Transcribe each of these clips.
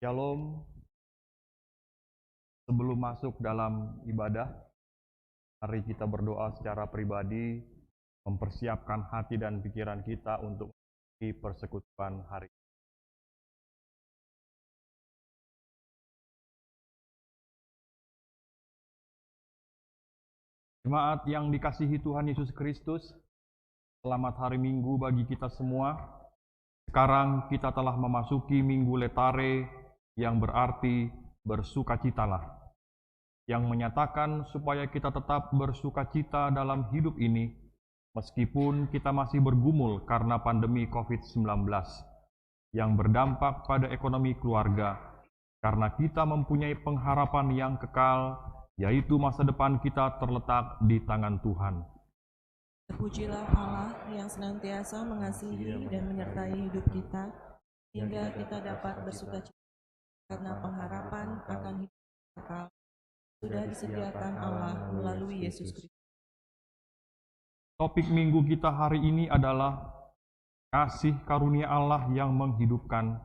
Shalom, sebelum masuk dalam ibadah, mari kita berdoa secara pribadi, mempersiapkan hati dan pikiran kita untuk di persekutuan hari. Jemaat yang dikasihi Tuhan Yesus Kristus, selamat hari Minggu bagi kita semua. Sekarang kita telah memasuki Minggu Letare yang berarti bersukacitalah, yang menyatakan supaya kita tetap bersukacita dalam hidup ini, meskipun kita masih bergumul karena pandemi COVID-19 yang berdampak pada ekonomi keluarga, karena kita mempunyai pengharapan yang kekal, yaitu masa depan kita terletak di tangan Tuhan. Terpujilah Allah yang senantiasa mengasihi dan menyertai hidup kita, hingga kita dapat bersukacita karena pengharapan akan hidup kekal sudah disediakan Allah melalui Yesus Kristus. Topik minggu kita hari ini adalah kasih karunia Allah yang menghidupkan,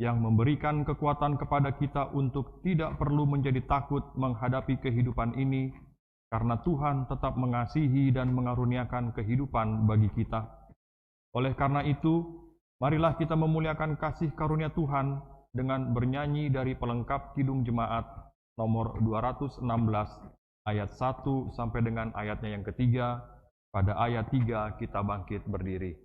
yang memberikan kekuatan kepada kita untuk tidak perlu menjadi takut menghadapi kehidupan ini, karena Tuhan tetap mengasihi dan mengaruniakan kehidupan bagi kita. Oleh karena itu, marilah kita memuliakan kasih karunia Tuhan dengan bernyanyi dari pelengkap Kidung Jemaat nomor 216 ayat 1 sampai dengan ayatnya yang ketiga. Pada ayat 3 kita bangkit berdiri.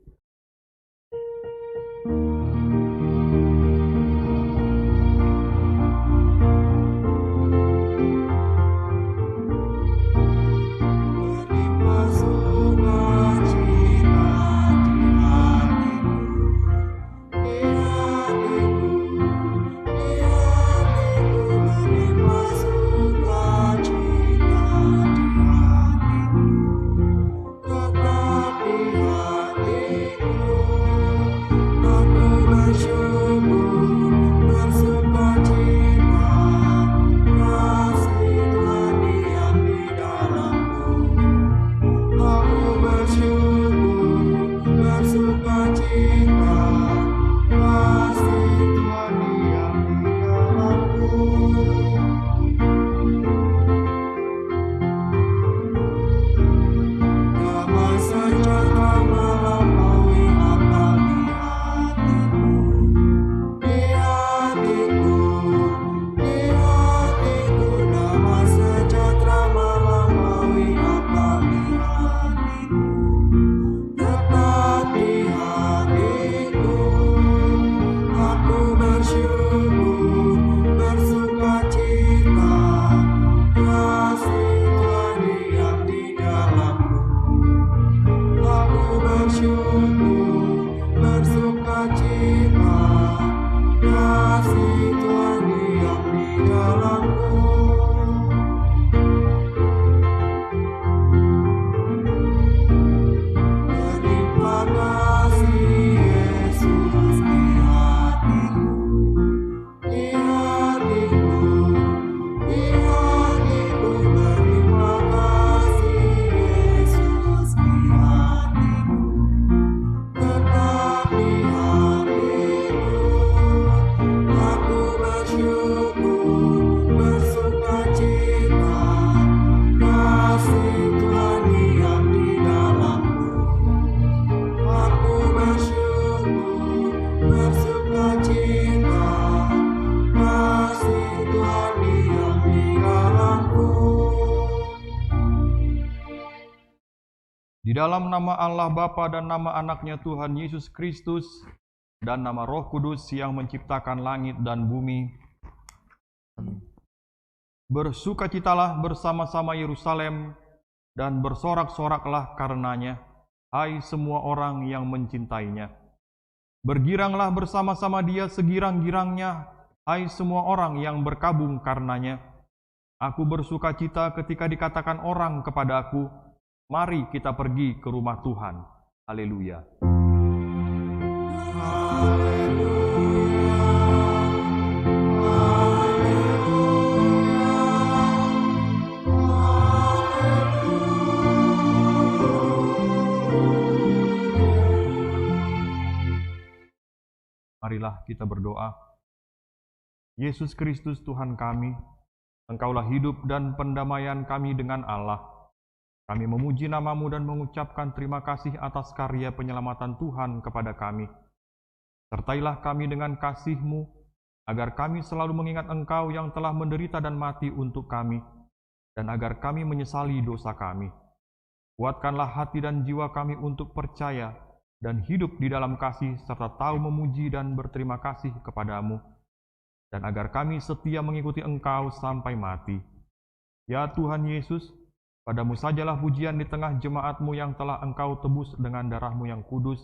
Di dalam nama Allah Bapa dan nama anaknya Tuhan Yesus Kristus dan nama Roh Kudus yang menciptakan langit dan bumi. Bersukacitalah bersama-sama Yerusalem dan bersorak-soraklah karenanya, hai semua orang yang mencintainya. Bergiranglah bersama-sama dia segirang-girangnya, hai semua orang yang berkabung karenanya. Aku bersukacita ketika dikatakan orang kepadaku, mari kita pergi ke rumah Tuhan. Haleluya. Marilah kita berdoa. Yesus Kristus Tuhan kami, Engkaulah hidup dan pendamaian kami dengan Allah. Kami memuji nama-Mu dan mengucapkan terima kasih atas karya penyelamatan Tuhan kepada kami. Sertailah kami dengan kasih-Mu, agar kami selalu mengingat Engkau yang telah menderita dan mati untuk kami, dan agar kami menyesali dosa kami. Kuatkanlah hati dan jiwa kami untuk percaya dan hidup di dalam kasih, serta tahu memuji dan berterima kasih kepadamu, dan agar kami setia mengikuti Engkau sampai mati. Ya Tuhan Yesus, Padamu sajalah pujian di tengah jemaat-Mu yang telah Engkau tebus dengan darah-Mu yang kudus,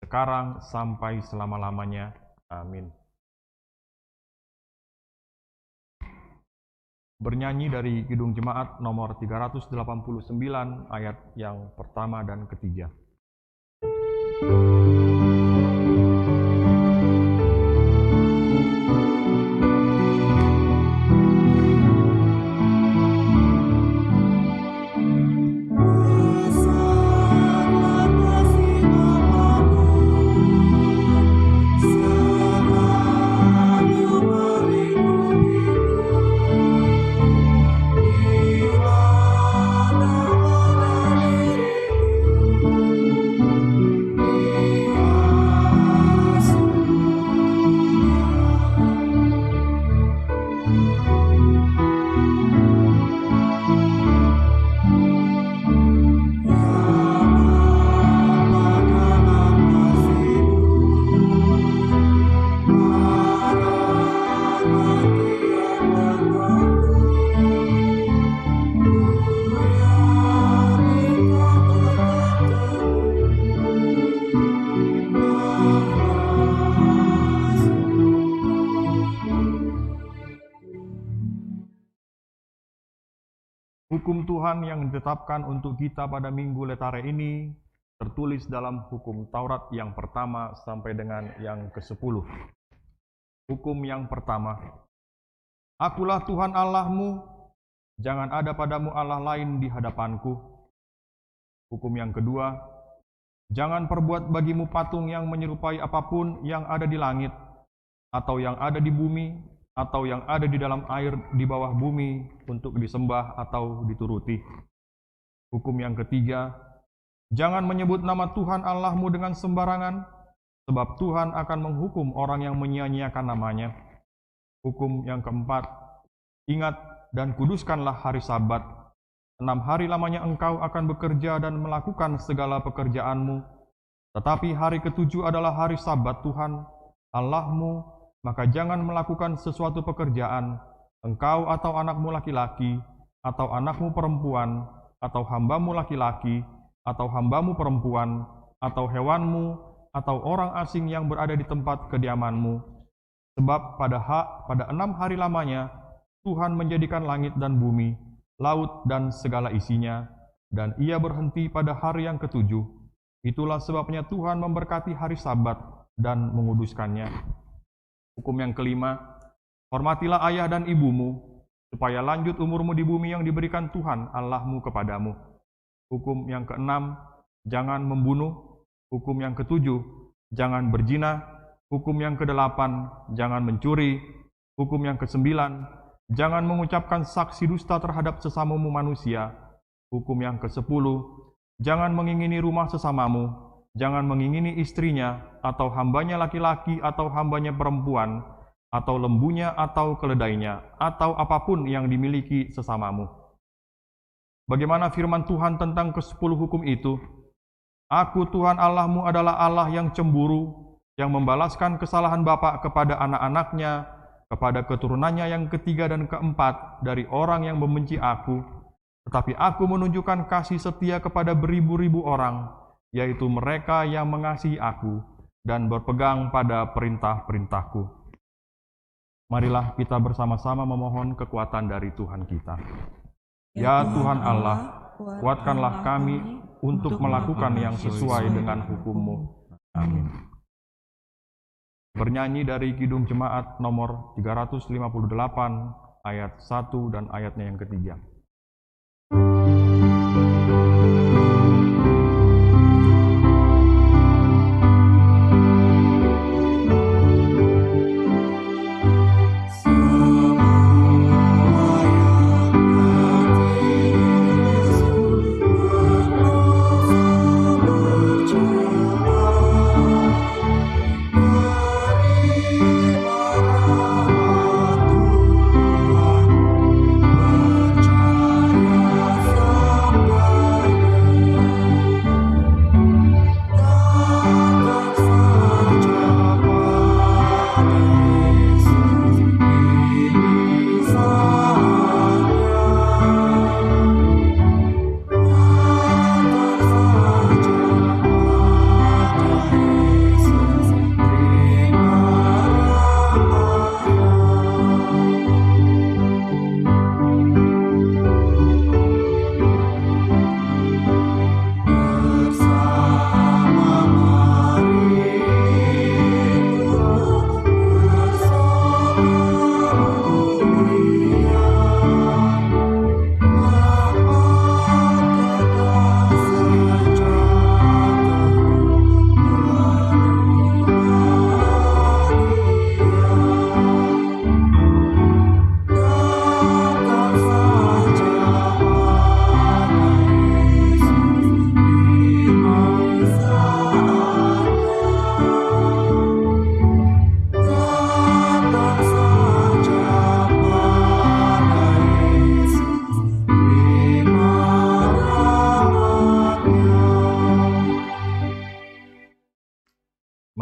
sekarang sampai selama-lamanya. Amin. Bernyanyi dari Kidung Jemaat nomor 389 ayat yang pertama dan ketiga. Hukum Tuhan yang ditetapkan untuk kita pada Minggu Letare ini tertulis dalam Hukum Taurat yang pertama sampai dengan yang ke-10. Hukum yang pertama, Akulah Tuhan Allahmu, jangan ada padamu Allah lain di hadapanku. Hukum yang kedua, jangan perbuat bagimu patung yang menyerupai apapun yang ada di langit, atau yang ada di bumi, atau yang ada di dalam air di bawah bumi untuk disembah atau dituruti. Hukum yang ketiga, jangan menyebut nama Tuhan Allahmu dengan sembarangan, sebab Tuhan akan menghukum orang yang menyia-nyiakan namanya. Hukum yang keempat, ingat dan kuduskanlah hari Sabat. 6 hari lamanya engkau akan bekerja dan melakukan segala pekerjaanmu, tetapi hari ke-7 adalah hari Sabat Tuhan Allahmu. Maka jangan melakukan sesuatu pekerjaan, engkau atau anakmu laki-laki, atau anakmu perempuan, atau hambamu laki-laki, atau hambamu perempuan, atau hewanmu, atau orang asing yang berada di tempat kediamanmu. Sebab pada 6 hari lamanya, Tuhan menjadikan langit dan bumi, laut dan segala isinya, dan Ia berhenti pada hari yang ke-7. Itulah sebabnya Tuhan memberkati hari Sabat dan menguduskannya. Hukum yang kelima, hormatilah ayah dan ibumu, supaya lanjut umurmu di bumi yang diberikan Tuhan Allahmu kepadamu. Hukum yang keenam, jangan membunuh. Hukum yang ketujuh, jangan berzina. Hukum yang kedelapan, jangan mencuri. Hukum yang kesembilan, jangan mengucapkan saksi dusta terhadap sesamamu manusia. Hukum yang kesepuluh, jangan mengingini rumah sesamamu. Jangan mengingini istrinya, atau hambanya laki-laki, atau hambanya perempuan, atau lembunya, atau keledainya, atau apapun yang dimiliki sesamamu. Bagaimana firman Tuhan tentang ke-10 hukum itu? Aku Tuhan Allahmu adalah Allah yang cemburu, yang membalaskan kesalahan bapa kepada anak-anaknya, kepada keturunannya yang ketiga dan keempat dari orang yang membenci aku. Tetapi aku menunjukkan kasih setia kepada beribu-ribu orang, yaitu mereka yang mengasihi aku dan berpegang pada perintah-perintahku. Marilah kita bersama-sama memohon kekuatan dari Tuhan kita. Ya Tuhan Allah, kuatkanlah kami untuk melakukan yang sesuai dengan hukum-Mu. Amin. Bernyanyi dari Kidung Jemaat nomor 358 ayat 1 dan ayatnya yang ketiga. Selamat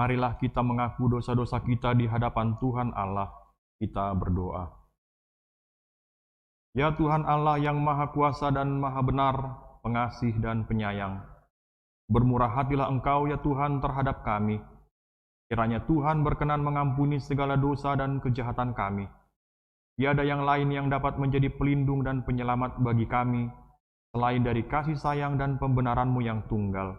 marilah kita mengaku dosa-dosa kita di hadapan Tuhan Allah. Kita berdoa. Ya Tuhan Allah yang Maha Kuasa dan Maha Benar, pengasih dan penyayang, bermurah hatilah Engkau ya Tuhan terhadap kami. Kiranya Tuhan berkenan mengampuni segala dosa dan kejahatan kami. Tiada yang lain yang dapat menjadi pelindung dan penyelamat bagi kami, selain dari kasih sayang dan pembenaran-Mu yang tunggal.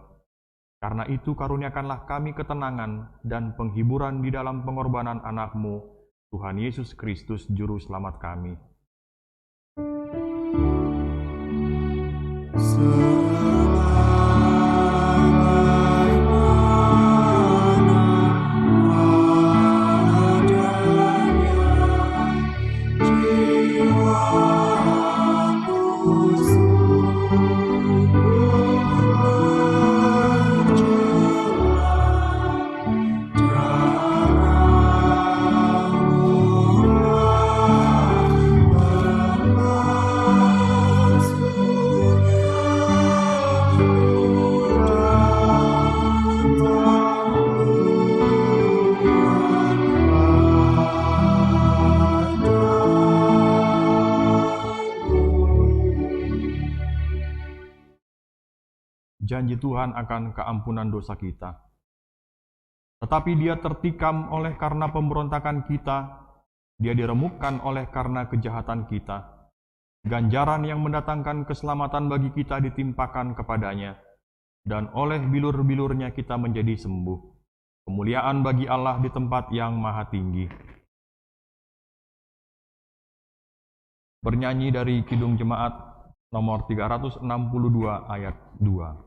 Karena itu karuniakanlah kami ketenangan dan penghiburan di dalam pengorbanan anak-Mu, Tuhan Yesus Kristus, Juru Selamat kami. Janji Tuhan akan keampunan dosa kita. Tetapi Dia tertikam oleh karena pemberontakan kita, Dia diremukkan oleh karena kejahatan kita. Ganjaran yang mendatangkan keselamatan bagi kita ditimpakan kepadanya, dan oleh bilur-bilurnya kita menjadi sembuh. Kemuliaan bagi Allah di tempat yang maha tinggi. Bernyanyi dari Kidung Jemaat nomor 362 ayat 2.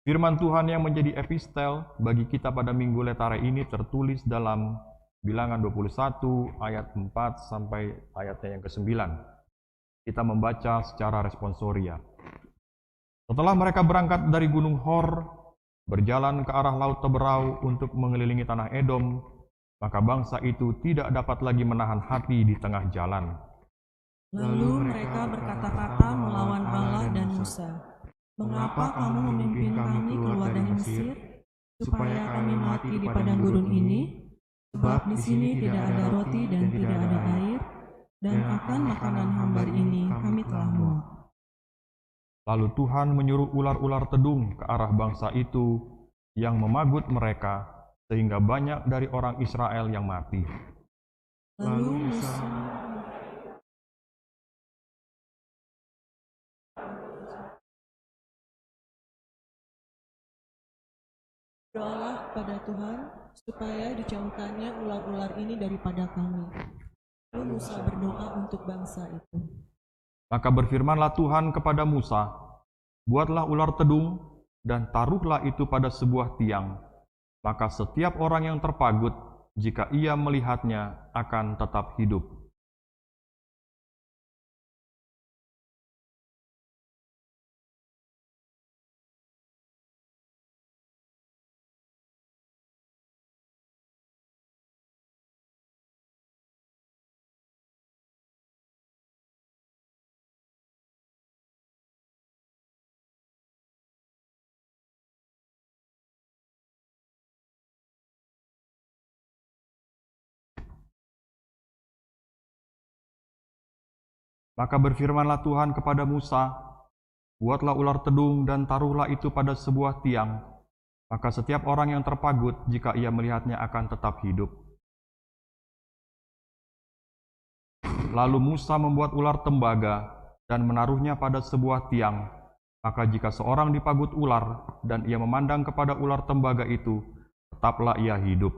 Firman Tuhan yang menjadi epistel bagi kita pada Minggu Letare ini tertulis dalam Bilangan 21 ayat 4 sampai ayatnya yang ke-9. Kita membaca secara responsoria. Setelah mereka berangkat dari Gunung Hor, berjalan ke arah Laut Teberau untuk mengelilingi tanah Edom, maka bangsa itu tidak dapat lagi menahan hati di tengah jalan. Lalu mereka berkata-kata melawan Allah dan Musa. Mengapa kamu memimpin kami keluar dari Mesir, supaya kami mati di padang gurun ini? Sebab di sini tidak ada roti dan tidak ada air, dan akan makanan hambar ini kami telah muak. Lalu Tuhan menyuruh ular-ular tedung ke arah bangsa itu yang memagut mereka, sehingga banyak dari orang Israel yang mati. Lalu Musa berdoalah pada Tuhan, supaya dijauhkannya ular-ular ini daripada kami. Lalu Musa berdoa untuk bangsa itu. Maka berfirmanlah Tuhan kepada Musa, buatlah ular tedung dan taruhlah itu pada sebuah tiang. Maka setiap orang yang terpagut, jika ia melihatnya, akan tetap hidup. Maka berfirmanlah Tuhan kepada Musa, buatlah ular tedung dan taruhlah itu pada sebuah tiang. Maka setiap orang yang terpagut, jika ia melihatnya, akan tetap hidup. Lalu Musa membuat ular tembaga dan menaruhnya pada sebuah tiang. Maka jika seorang dipagut ular dan ia memandang kepada ular tembaga itu, tetaplah ia hidup.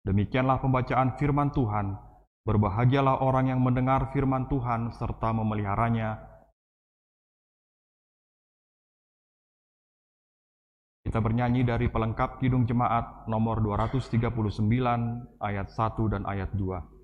Demikianlah pembacaan firman Tuhan. Berbahagialah orang yang mendengar firman Tuhan serta memeliharanya. Kita bernyanyi dari pelengkap Kidung Jemaat nomor 239 ayat 1 dan ayat 2.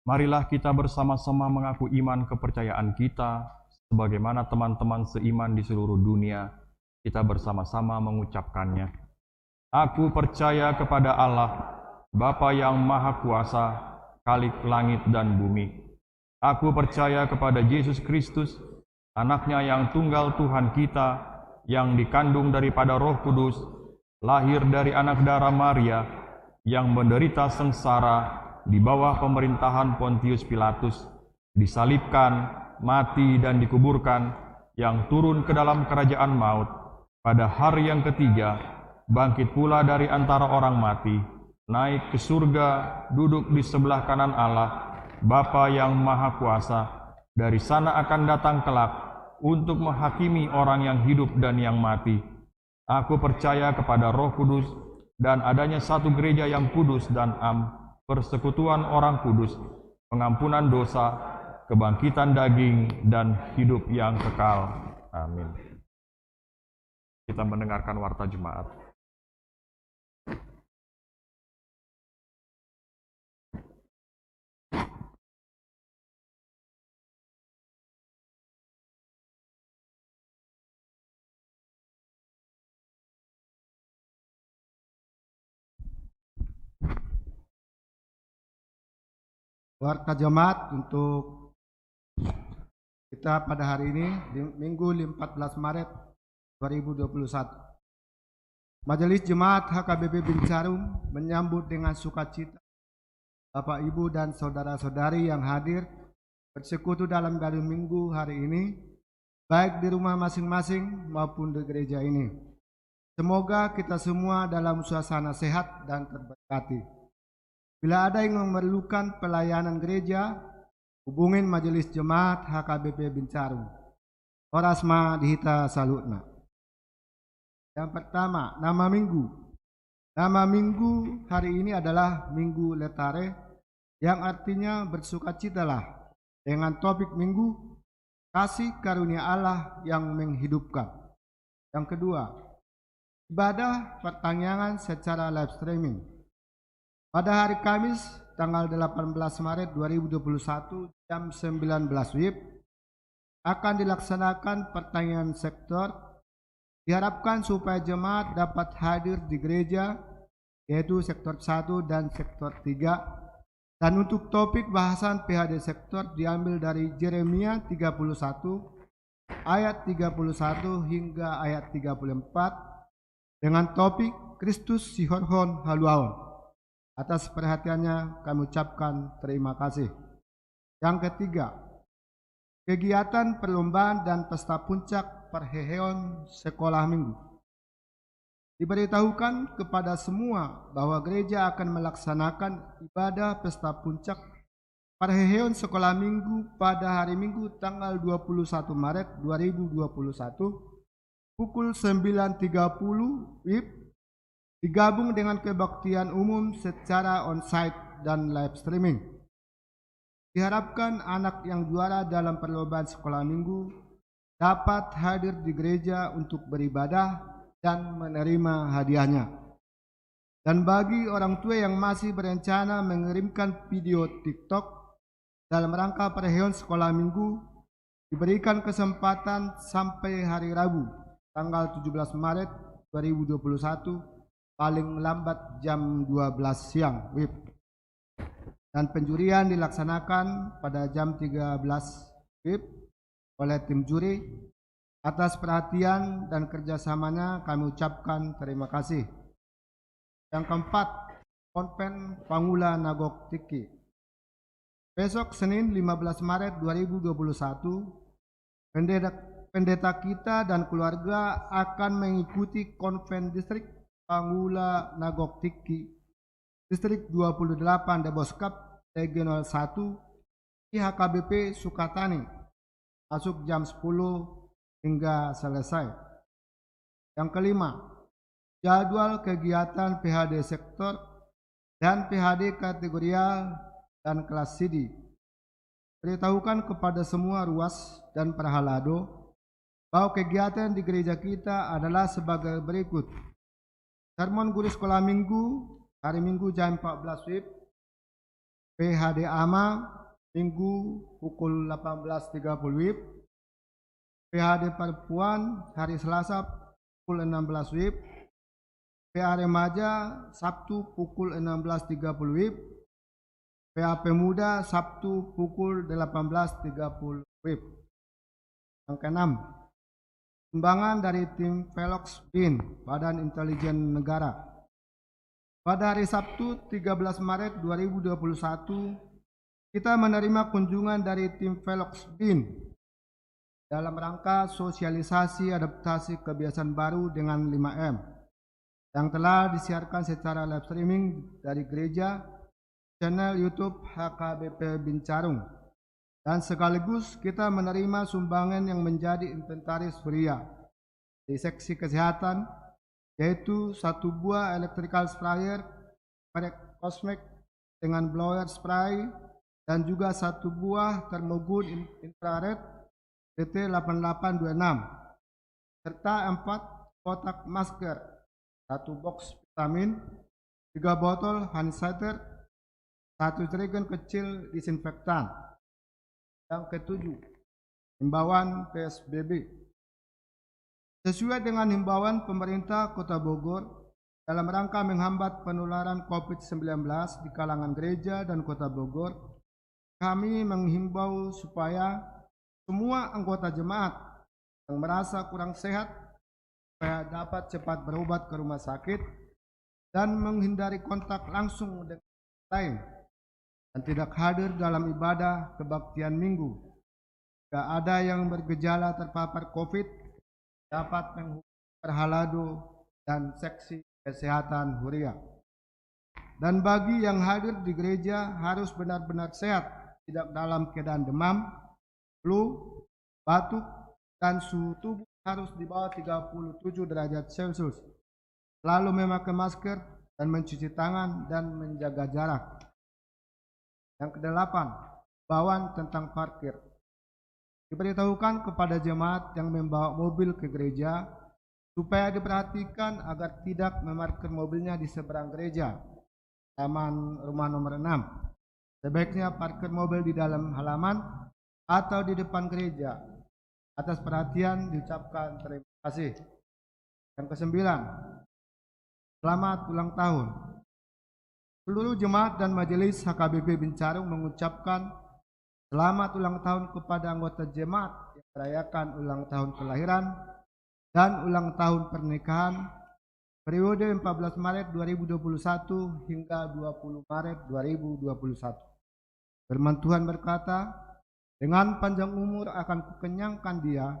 Marilah kita bersama-sama mengaku iman kepercayaan kita, sebagaimana teman-teman seiman di seluruh dunia, kita bersama-sama mengucapkannya. Aku percaya kepada Allah, Bapa yang Maha Kuasa, Khalik langit dan bumi. Aku percaya kepada Yesus Kristus, Anaknya yang tunggal Tuhan kita, yang dikandung daripada Roh Kudus, lahir dari anak darah Maria, yang menderita sengsara di bawah pemerintahan Pontius Pilatus, disalibkan, mati dan dikuburkan, yang turun ke dalam kerajaan maut, pada hari yang ketiga, bangkit pula dari antara orang mati, naik ke surga, duduk di sebelah kanan Allah, Bapa yang Maha Kuasa, dari sana akan datang kelak, untuk menghakimi orang yang hidup dan yang mati. Aku percaya kepada Roh Kudus, dan adanya satu gereja yang kudus dan persekutuan orang kudus, pengampunan dosa, kebangkitan daging, dan hidup yang kekal. Amin. Kita mendengarkan warta jemaat. Warta jemaat untuk kita pada hari ini, Minggu 14 Maret 2021. Majelis Jemaat HKBP Bincarum menyambut dengan sukacita Bapak, Ibu, dan saudara-saudari yang hadir bersekutu dalam Galuh Minggu hari ini, baik di rumah masing-masing maupun di gereja ini. Semoga kita semua dalam suasana sehat dan terberkati. Bila ada yang memerlukan pelayanan gereja, hubungin Majelis Jemaat HKBP Bincarum. Orasma dihita salutna. Yang pertama, nama minggu. Nama minggu hari ini adalah Minggu Letare, yang artinya bersukacitalah, dengan topik minggu, kasih karunia Allah yang menghidupkan. Yang kedua, ibadah pertanyaan secara live streaming. Pada hari Kamis, tanggal 18 Maret 2021, jam 19 WIB, akan dilaksanakan pertanyaan sektor. Diharapkan supaya jemaat dapat hadir di gereja, yaitu sektor 1 dan sektor 3. Dan untuk topik bahasan PHD sektor diambil dari Yeremia 31 ayat 31 hingga ayat 34 dengan topik Kristus Sihorhon Haluaon. Atas perhatiannya kami ucapkan terima kasih. Yang ketiga, kegiatan perlombaan dan pesta puncak perheheon sekolah minggu. Diberitahukan kepada semua bahwa gereja akan melaksanakan ibadah pesta puncak perheheon sekolah minggu pada hari Minggu tanggal 21 Maret 2021 pukul 9.30 WIB, digabung dengan kebaktian umum secara on-site dan live streaming. Diharapkan anak yang juara dalam perlombaan sekolah minggu dapat hadir di gereja untuk beribadah dan menerima hadiahnya. Dan bagi orang tua yang masih berencana mengirimkan video TikTok dalam rangka perheheon sekolah minggu, diberikan kesempatan sampai hari Rabu tanggal 17 Maret 2021 paling lambat jam 12 siang WIB. Dan penjurian dilaksanakan pada jam 13 WIB oleh tim juri. Atas perhatian dan kerjasamanya kami ucapkan terima kasih. Yang keempat, Konven Pangula Nagok Tiki. Besok Senin 15 Maret 2021, pendeta kita dan keluarga akan mengikuti konven distrik Pangula Nagok Tiki, distrik 28 Deboskap, Regional 1, IHKBP Sukatani, masuk jam 10 hingga selesai. Yang kelima, jadwal kegiatan PHD sektor dan PHD kategorial dan kelas CD. Beritahukan kepada semua ruas dan perhalado bahwa kegiatan di gereja kita adalah sebagai berikut. Sermon guru sekolah minggu hari Minggu jam 14 WIB, PHD AMA Minggu pukul 18.30 WIB, PHD perempuan hari Selasa pukul 16 WIB, PA remaja Sabtu pukul 16.30 WIB, PA Pemuda Sabtu pukul 18.30 WIB. Yang keenam, sumbangan dari tim Velox BIN, Badan Intelijen Negara. Pada hari Sabtu 13 Maret 2021, kita menerima kunjungan dari tim Velox BIN dalam rangka sosialisasi adaptasi kebiasaan baru dengan 5M yang telah disiarkan secara live streaming dari gereja, channel YouTube HKBP Bincarung, dan sekaligus kita menerima sumbangan yang menjadi inventaris Huria di seksi kesehatan, yaitu 1 buah electrical sprayer merek Cosmic dengan blower spray dan juga 1 buah termogun infrared DT8826 serta 4 kotak masker, 1 box vitamin, 3 botol hand sanitizer, 1 jerigen kecil disinfektan. Yang ketujuh, himbauan PSBB. Sesuai dengan himbauan pemerintah Kota Bogor dalam rangka menghambat penularan COVID-19 di kalangan gereja dan Kota Bogor, kami menghimbau supaya semua anggota jemaat yang merasa kurang sehat supaya dapat cepat berobat ke rumah sakit dan menghindari kontak langsung dengan orang lain dan tidak hadir dalam ibadah kebaktian minggu. Jika ada yang bergejala terpapar COVID, dapat menghubungi perhalado dan seksi kesehatan Huria. Dan bagi yang hadir di gereja harus benar-benar sehat, tidak dalam keadaan demam, flu, batuk, dan suhu tubuh harus di bawah 37 derajat Celcius. Selalu memakai masker dan mencuci tangan dan menjaga jarak. Yang kedelapan, himbauan tentang parkir. Diberitahukan kepada jemaat yang membawa mobil ke gereja supaya diperhatikan agar tidak memarkir mobilnya di seberang gereja, taman rumah nomor 6. Sebaiknya parkir mobil di dalam halaman atau di depan gereja. Atas perhatian diucapkan terima kasih. Yang kesembilan, selamat ulang tahun. Seluruh jemaat dan majelis HKBP Bincarung mengucapkan selamat ulang tahun kepada anggota jemaat yang merayakan ulang tahun kelahiran dan ulang tahun pernikahan periode 14 Maret 2021 hingga 20 Maret 2021. Firman Tuhan berkata, dengan panjang umur akan kukenyangkan dia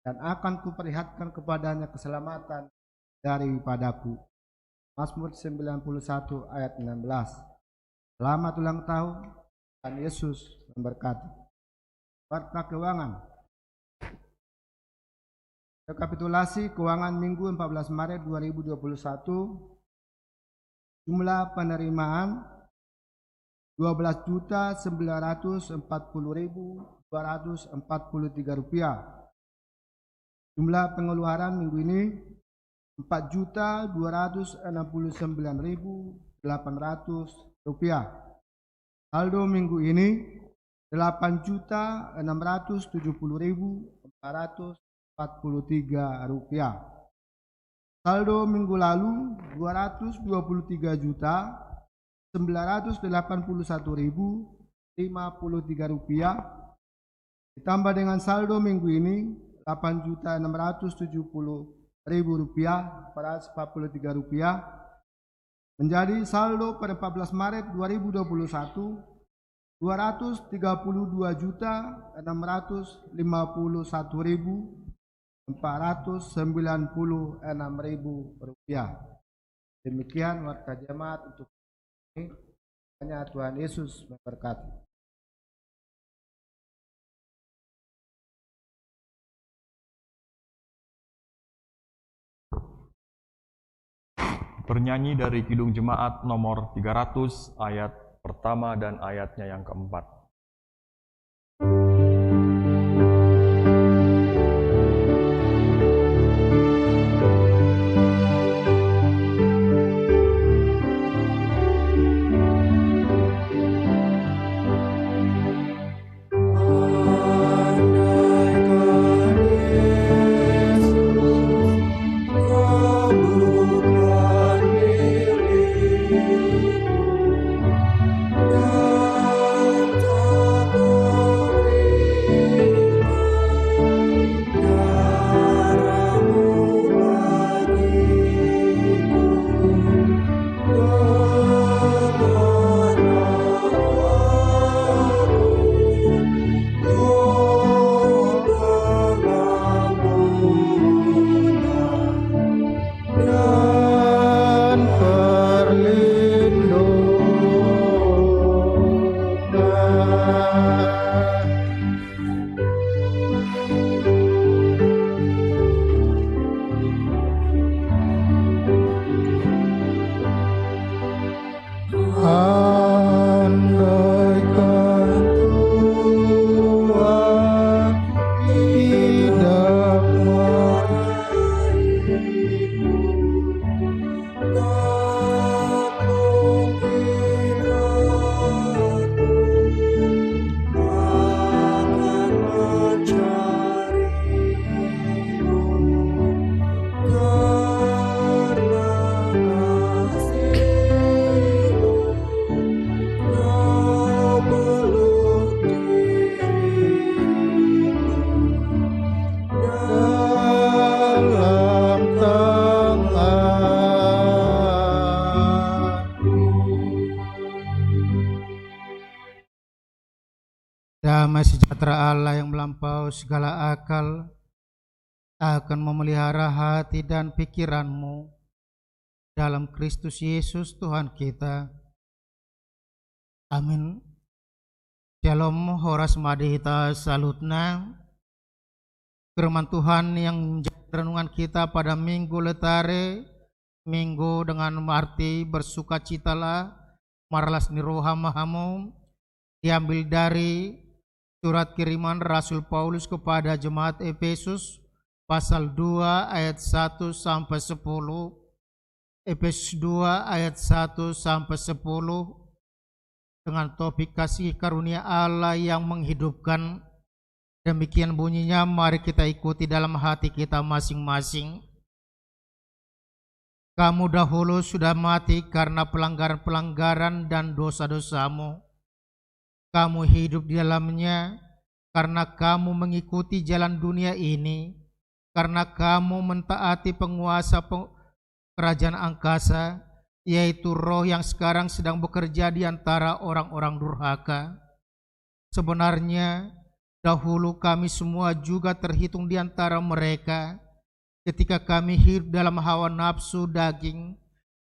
dan akan kuperlihatkan kepadanya keselamatan daripadaku. Mazmur 91 ayat 16. Selamat ulang tahun, Tuhan Yesus memberkati. Warta keuangan. Rekapitulasi keuangan Minggu 14 Maret 2021. Jumlah penerimaan 12.940.243 rupiah. Jumlah pengeluaran minggu ini 4.269.800 rupiah. Saldo minggu ini 8.670.443 rupiah. Saldo minggu lalu 223.981.053 rupiah. Ditambah dengan saldo minggu ini 8.670.443 rupiah menjadi saldo pada 14 Maret 2021 232.651.496 rupiah. Demikian warta jemaat untuk ini. Hanya Tuhan Yesus memberkati. Bernyanyi dari Kidung Jemaat nomor 300 ayat pertama dan ayatnya yang keempat. Damai sejahtera Allah yang melampaui segala akal akan memelihara hati dan pikiranmu dalam Kristus Yesus Tuhan kita. Amin. Shalom, horas madhita salutna. Firman Tuhan yang menjadi renungan kita pada Minggu Letare, Minggu dengan arti bersukacitalah, marlas nirohamahamu, diambil dari surat kiriman Rasul Paulus kepada jemaat Efesus pasal 2 ayat 1 sampai 10. Efesus 2 ayat 1 sampai 10 dengan topik kasih karunia Allah yang menghidupkan. Demikian bunyinya, mari kita ikuti dalam hati kita masing-masing. Kamu dahulu sudah mati karena pelanggaran-pelanggaran dan dosa-dosamu. Kamu hidup di dalamnya karena kamu mengikuti jalan dunia ini, karena kamu mentaati penguasa kerajaan angkasa, yaitu roh yang sekarang sedang bekerja di antara orang-orang durhaka. Sebenarnya dahulu kami semua juga terhitung di antara mereka ketika kami hidup dalam hawa nafsu daging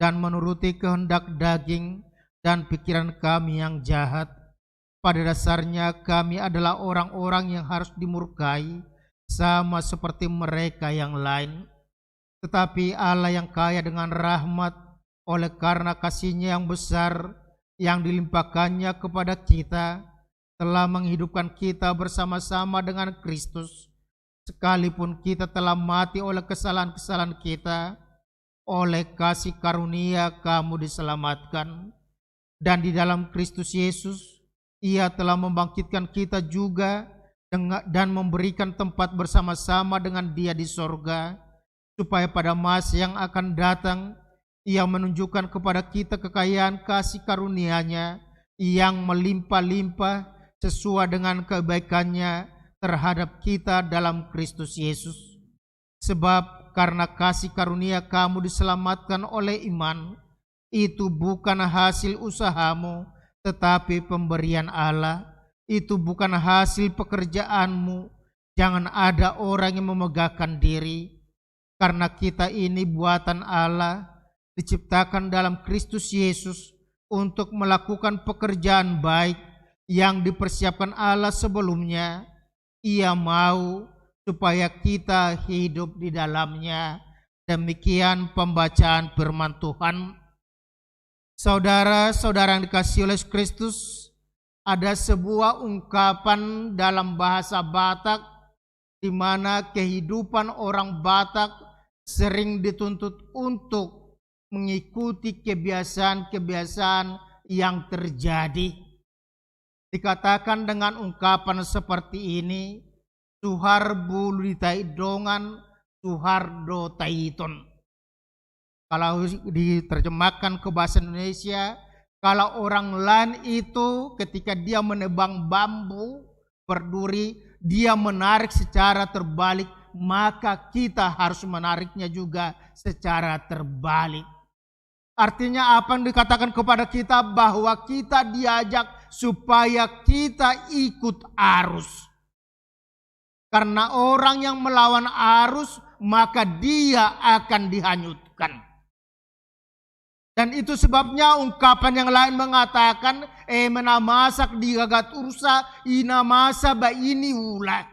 dan menuruti kehendak daging dan pikiran kami yang jahat. Pada dasarnya kami adalah orang-orang yang harus dimurkai sama seperti mereka yang lain. Tetapi Allah yang kaya dengan rahmat oleh karena kasih-Nya yang besar yang dilimpahkannya kepada kita telah menghidupkan kita bersama-sama dengan Kristus. Sekalipun kita telah mati oleh kesalahan-kesalahan kita, oleh kasih karunia kamu diselamatkan. Dan di dalam Kristus Yesus, Ia telah membangkitkan kita juga dan memberikan tempat bersama-sama dengan Dia di sorga, supaya pada masa yang akan datang, Ia menunjukkan kepada kita kekayaan kasih karunia-Nya yang melimpah-limpah sesuai dengan kebaikan-Nya terhadap kita dalam Kristus Yesus. Sebab karena kasih karunia kamu diselamatkan oleh iman, itu bukan hasil usahamu, tetapi pemberian Allah. Itu bukan hasil pekerjaanmu. Jangan ada orang yang memegahkan diri. Karena kita ini buatan Allah, diciptakan dalam Kristus Yesus untuk melakukan pekerjaan baik yang dipersiapkan Allah sebelumnya. Ia mau supaya kita hidup di dalamnya. Demikian pembacaan firman Tuhan. Saudara-saudara yang dikasihi oleh Kristus, ada sebuah ungkapan dalam bahasa Batak di mana kehidupan orang Batak sering dituntut untuk mengikuti kebiasaan-kebiasaan yang terjadi. Dikatakan dengan ungkapan seperti ini, Tuhar bulu ditai dongan, Tuhar do taiton. Kalau diterjemahkan ke bahasa Indonesia, kalau orang lain itu ketika dia menebang bambu berduri, dia menarik secara terbalik, maka kita harus menariknya juga secara terbalik. Artinya apa yang dikatakan kepada kita? Bahwa kita diajak supaya kita ikut arus. Karena orang yang melawan arus, maka dia akan dihanyutkan. Dan itu sebabnya ungkapan yang lain mengatakan, menamasak digagat ursa, inamasa ba ini ulah.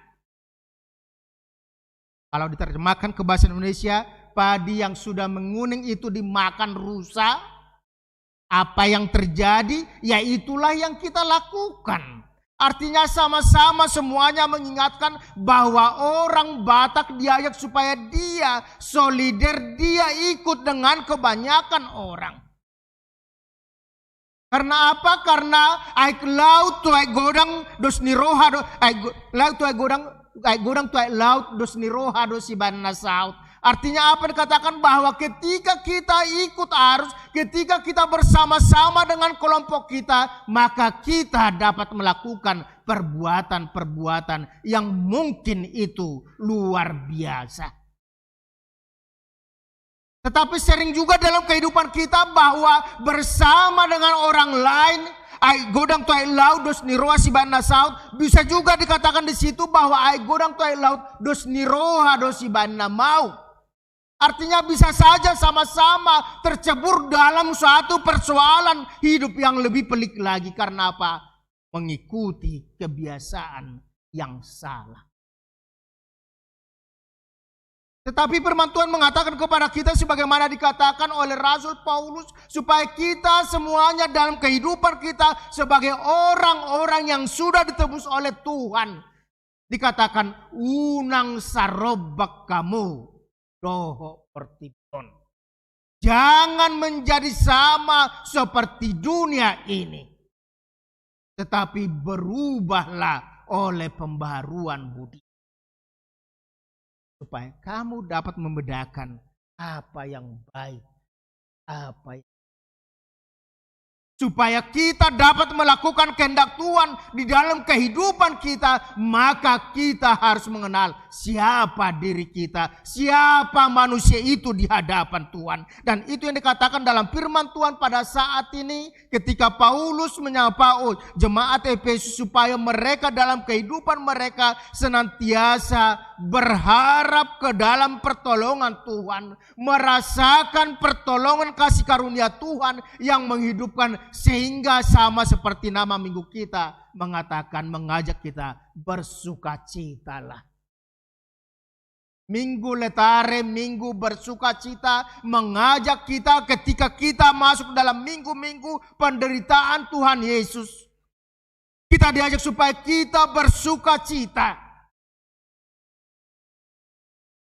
Kalau diterjemahkan ke bahasa Indonesia, padi yang sudah menguning itu dimakan rusa. Apa yang terjadi, ya itulah yang kita lakukan. Artinya sama-sama semuanya mengingatkan bahwa orang Batak diajak supaya dia solider, dia ikut dengan kebanyakan orang. Karena apa? Karena aik laut tu aik godang dos niroha do aik laut tu aik godang tu aik laut dos niroha do si banna saut. Artinya apa dikatakan? Bahwa ketika kita ikut arus, ketika kita bersama-sama dengan kelompok kita, maka kita dapat melakukan perbuatan-perbuatan yang mungkin itu luar biasa. Tetapi sering juga dalam kehidupan kita bahwa bersama dengan orang lain, ai godang tu ai laut dos niroha si banna saut, bisa juga dikatakan di situ bahwa ai godang tu ai laut dos niroha dos si banna mau. Artinya bisa saja sama-sama tercebur dalam suatu persoalan hidup yang lebih pelik lagi. Karena apa? Mengikuti kebiasaan yang salah. Tetapi firman Tuhan mengatakan kepada kita sebagaimana dikatakan oleh Rasul Paulus, supaya kita semuanya dalam kehidupan kita sebagai orang-orang yang sudah ditebus oleh Tuhan. Dikatakan unang sarobak kamu. Doho pertipon. Jangan menjadi sama seperti dunia ini. Tetapi berubahlah oleh pembaharuan budi. Supaya kamu dapat membedakan apa yang baik, apa yang supaya kita dapat melakukan kehendak Tuhan di dalam kehidupan kita, maka kita harus mengenal siapa diri kita, siapa manusia itu di hadapan Tuhan. Dan itu yang dikatakan dalam firman Tuhan pada saat ini ketika Paulus menyapa jemaat Efesus supaya mereka dalam kehidupan mereka senantiasa berharap ke dalam pertolongan Tuhan, merasakan pertolongan kasih karunia Tuhan yang menghidupkan, sehingga sama seperti nama minggu kita mengatakan, mengajak kita bersukacitalah. Minggu Letare, minggu bersukacita, mengajak kita ketika kita masuk dalam minggu-minggu penderitaan Tuhan Yesus. Kita diajak supaya kita bersukacita.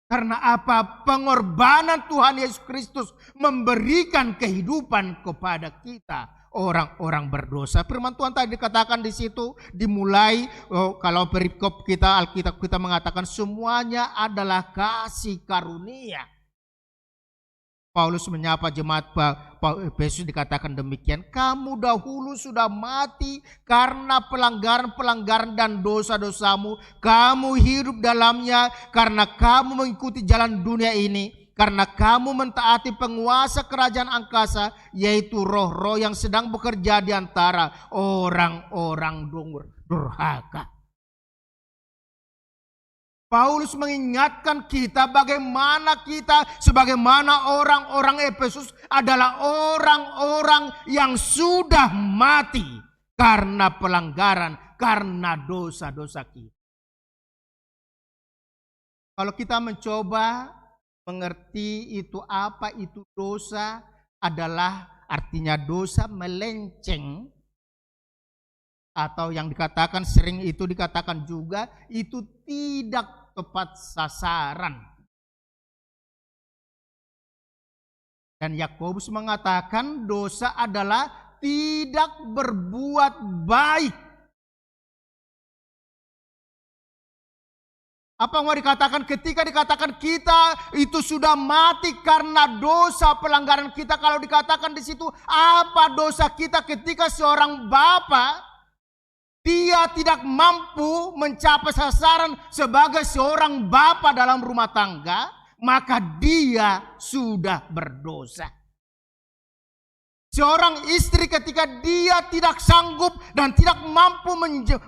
Karena apa? Pengorbanan Tuhan Yesus Kristus memberikan kehidupan kepada kita, orang-orang berdosa. Firman Tuhan tadi dikatakan di situ, dimulai kalau perikop kita, Alkitab kita mengatakan semuanya adalah kasih karunia. Paulus menyapa jemaat Efesus dikatakan demikian, kamu dahulu sudah mati karena pelanggaran-pelanggaran dan dosa-dosamu. Kamu hidup dalamnya karena kamu mengikuti jalan dunia ini. Karena kamu mentaati penguasa kerajaan angkasa, yaitu roh-roh yang sedang bekerja di antara orang-orang durhaka. Paulus mengingatkan kita bagaimana kita sebagaimana orang-orang Efesus adalah orang-orang yang sudah mati karena pelanggaran, karena dosa-dosa kita. Kalau kita mencoba mengerti itu apa itu dosa, adalah artinya dosa melenceng, atau yang dikatakan sering itu dikatakan juga itu tidak tepat sasaran. Dan Yakobus mengatakan dosa adalah tidak berbuat baik. Apa yang mau dikatakan ketika dikatakan kita itu sudah mati karena dosa pelanggaran kita? Kalau dikatakan di situ apa dosa kita ketika seorang bapa dia tidak mampu mencapai sasaran sebagai seorang bapa dalam rumah tangga, maka dia sudah berdosa. Seorang istri ketika dia tidak sanggup dan tidak mampu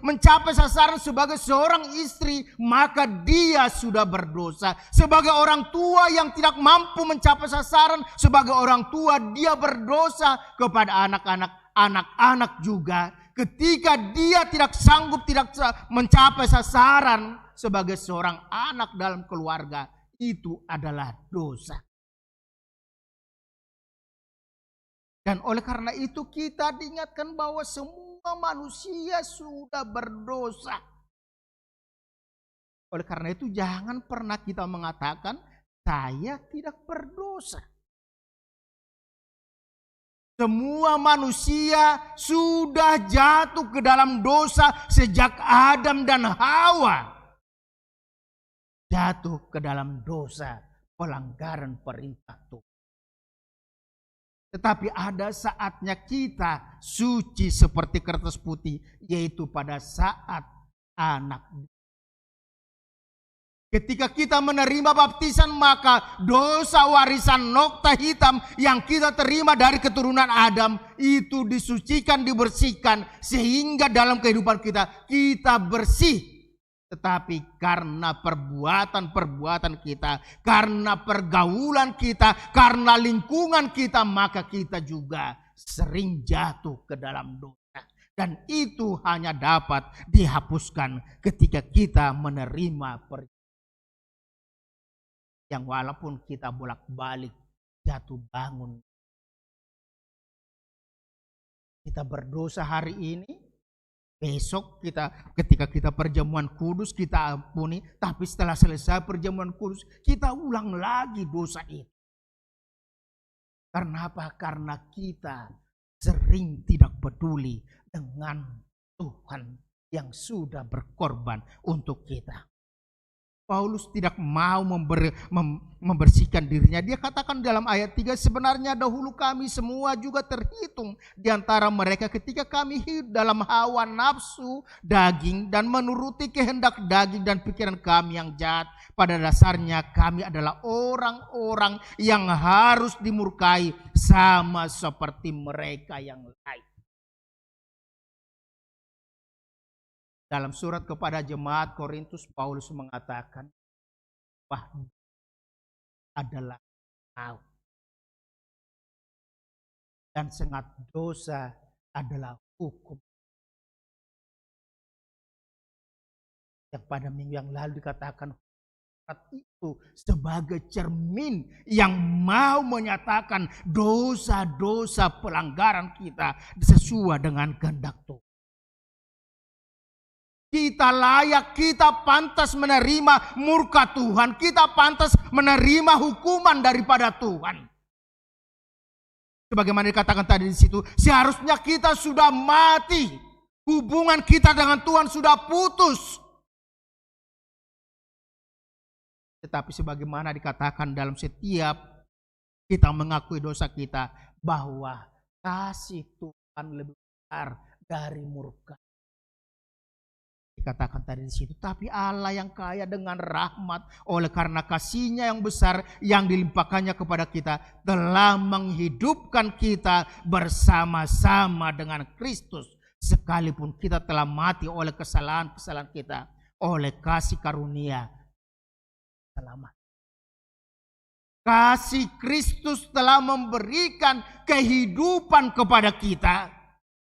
mencapai sasaran sebagai seorang istri, maka dia sudah berdosa. Sebagai orang tua yang tidak mampu mencapai sasaran sebagai orang tua, dia berdosa kepada anak-anak juga. Ketika dia tidak sanggup, tidak mencapai sasaran sebagai seorang anak dalam keluarga, itu adalah dosa. Dan oleh karena itu kita diingatkan bahwa semua manusia sudah berdosa. Oleh karena itu jangan pernah kita mengatakan saya tidak berdosa. Semua manusia sudah jatuh ke dalam dosa sejak Adam dan Hawa. Jatuh ke dalam dosa pelanggaran perintah Tuhan. Tetapi ada saatnya kita suci seperti kertas putih, yaitu pada saat anak. Ketika kita menerima baptisan, maka dosa warisan nokta hitam yang kita terima dari keturunan Adam itu disucikan, dibersihkan, sehingga dalam kehidupan kita bersih. Tetapi karena perbuatan-perbuatan kita, karena pergaulan kita, karena lingkungan kita, maka kita juga sering jatuh ke dalam dosa. Dan itu hanya dapat dihapuskan ketika kita menerima perintah. Yang walaupun kita bolak-balik jatuh bangun. Kita berdosa hari ini, besok ketika kita perjamuan kudus kita ampuni, tapi setelah selesai perjamuan kudus kita ulang lagi dosa itu. Karena apa? Karena kita sering tidak peduli dengan Tuhan yang sudah berkorban untuk kita. Paulus tidak mau membersihkan dirinya. Dia katakan dalam ayat 3, sebenarnya dahulu kami semua juga terhitung di antara mereka ketika kami hidup dalam hawa nafsu daging dan menuruti kehendak daging dan pikiran kami yang jahat. Pada dasarnya kami adalah orang-orang yang harus dimurkai sama seperti mereka yang lain. Dalam surat kepada jemaat Korintus, Paulus mengatakan bahwa adalah maut dan sengat dosa adalah hukum. Yang pada minggu yang lalu dikatakan itu sebagai cermin yang mau menyatakan dosa-dosa pelanggaran kita sesuai dengan kehendak Tuhan. Kita layak, kita pantas menerima murka Tuhan. Kita pantas menerima hukuman daripada Tuhan. Sebagaimana dikatakan tadi di situ, seharusnya kita sudah mati. Hubungan kita dengan Tuhan sudah putus. Tetapi sebagaimana dikatakan dalam setiap kita mengakui dosa kita, bahwa kasih Tuhan lebih besar dari murka. Dikatakan tadi di situ, tapi Allah yang kaya dengan rahmat oleh karena kasih-Nya yang besar yang dilimpahkannya kepada kita telah menghidupkan kita bersama-sama dengan Kristus, sekalipun kita telah mati oleh kesalahan-kesalahan kita, oleh kasih karunia selamat. Kasih Kristus telah memberikan kehidupan kepada kita.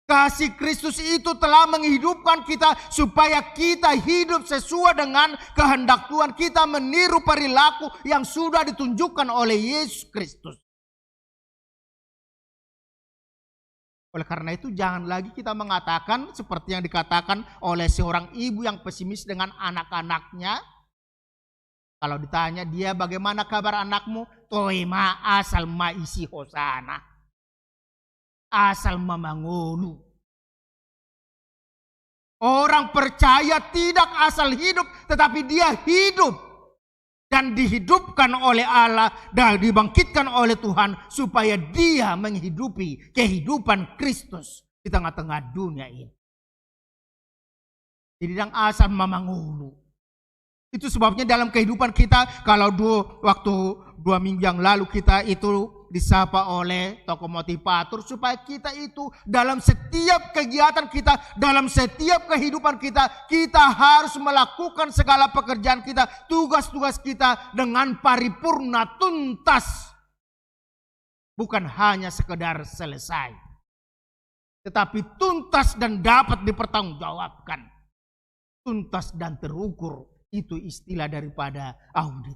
Kasih Kristus itu telah menghidupkan kita supaya kita hidup sesuai dengan kehendak Tuhan. Kita meniru perilaku yang sudah ditunjukkan oleh Yesus Kristus. Oleh karena itu jangan lagi kita mengatakan seperti yang dikatakan oleh seorang ibu yang pesimis dengan anak-anaknya. Kalau ditanya dia, bagaimana kabar anakmu? Toima asal maisi hosana. Asal memangulu. Orang percaya tidak asal hidup, tetapi dia hidup dan dihidupkan oleh Allah dan dibangkitkan oleh Tuhan supaya dia menghidupi kehidupan Kristus di tengah-tengah dunia ini. Jadi yang asal memangulu. Itu sebabnya dalam kehidupan kita, kalau waktu 2 minggu yang lalu kita itu disapa oleh tokoh motivator, supaya kita itu dalam setiap kegiatan kita, dalam setiap kehidupan kita, kita harus melakukan segala pekerjaan kita, tugas-tugas kita dengan paripurna, tuntas. Bukan hanya sekedar selesai, tetapi tuntas dan dapat dipertanggungjawabkan. Tuntas dan terukur. Itu istilah daripada audit.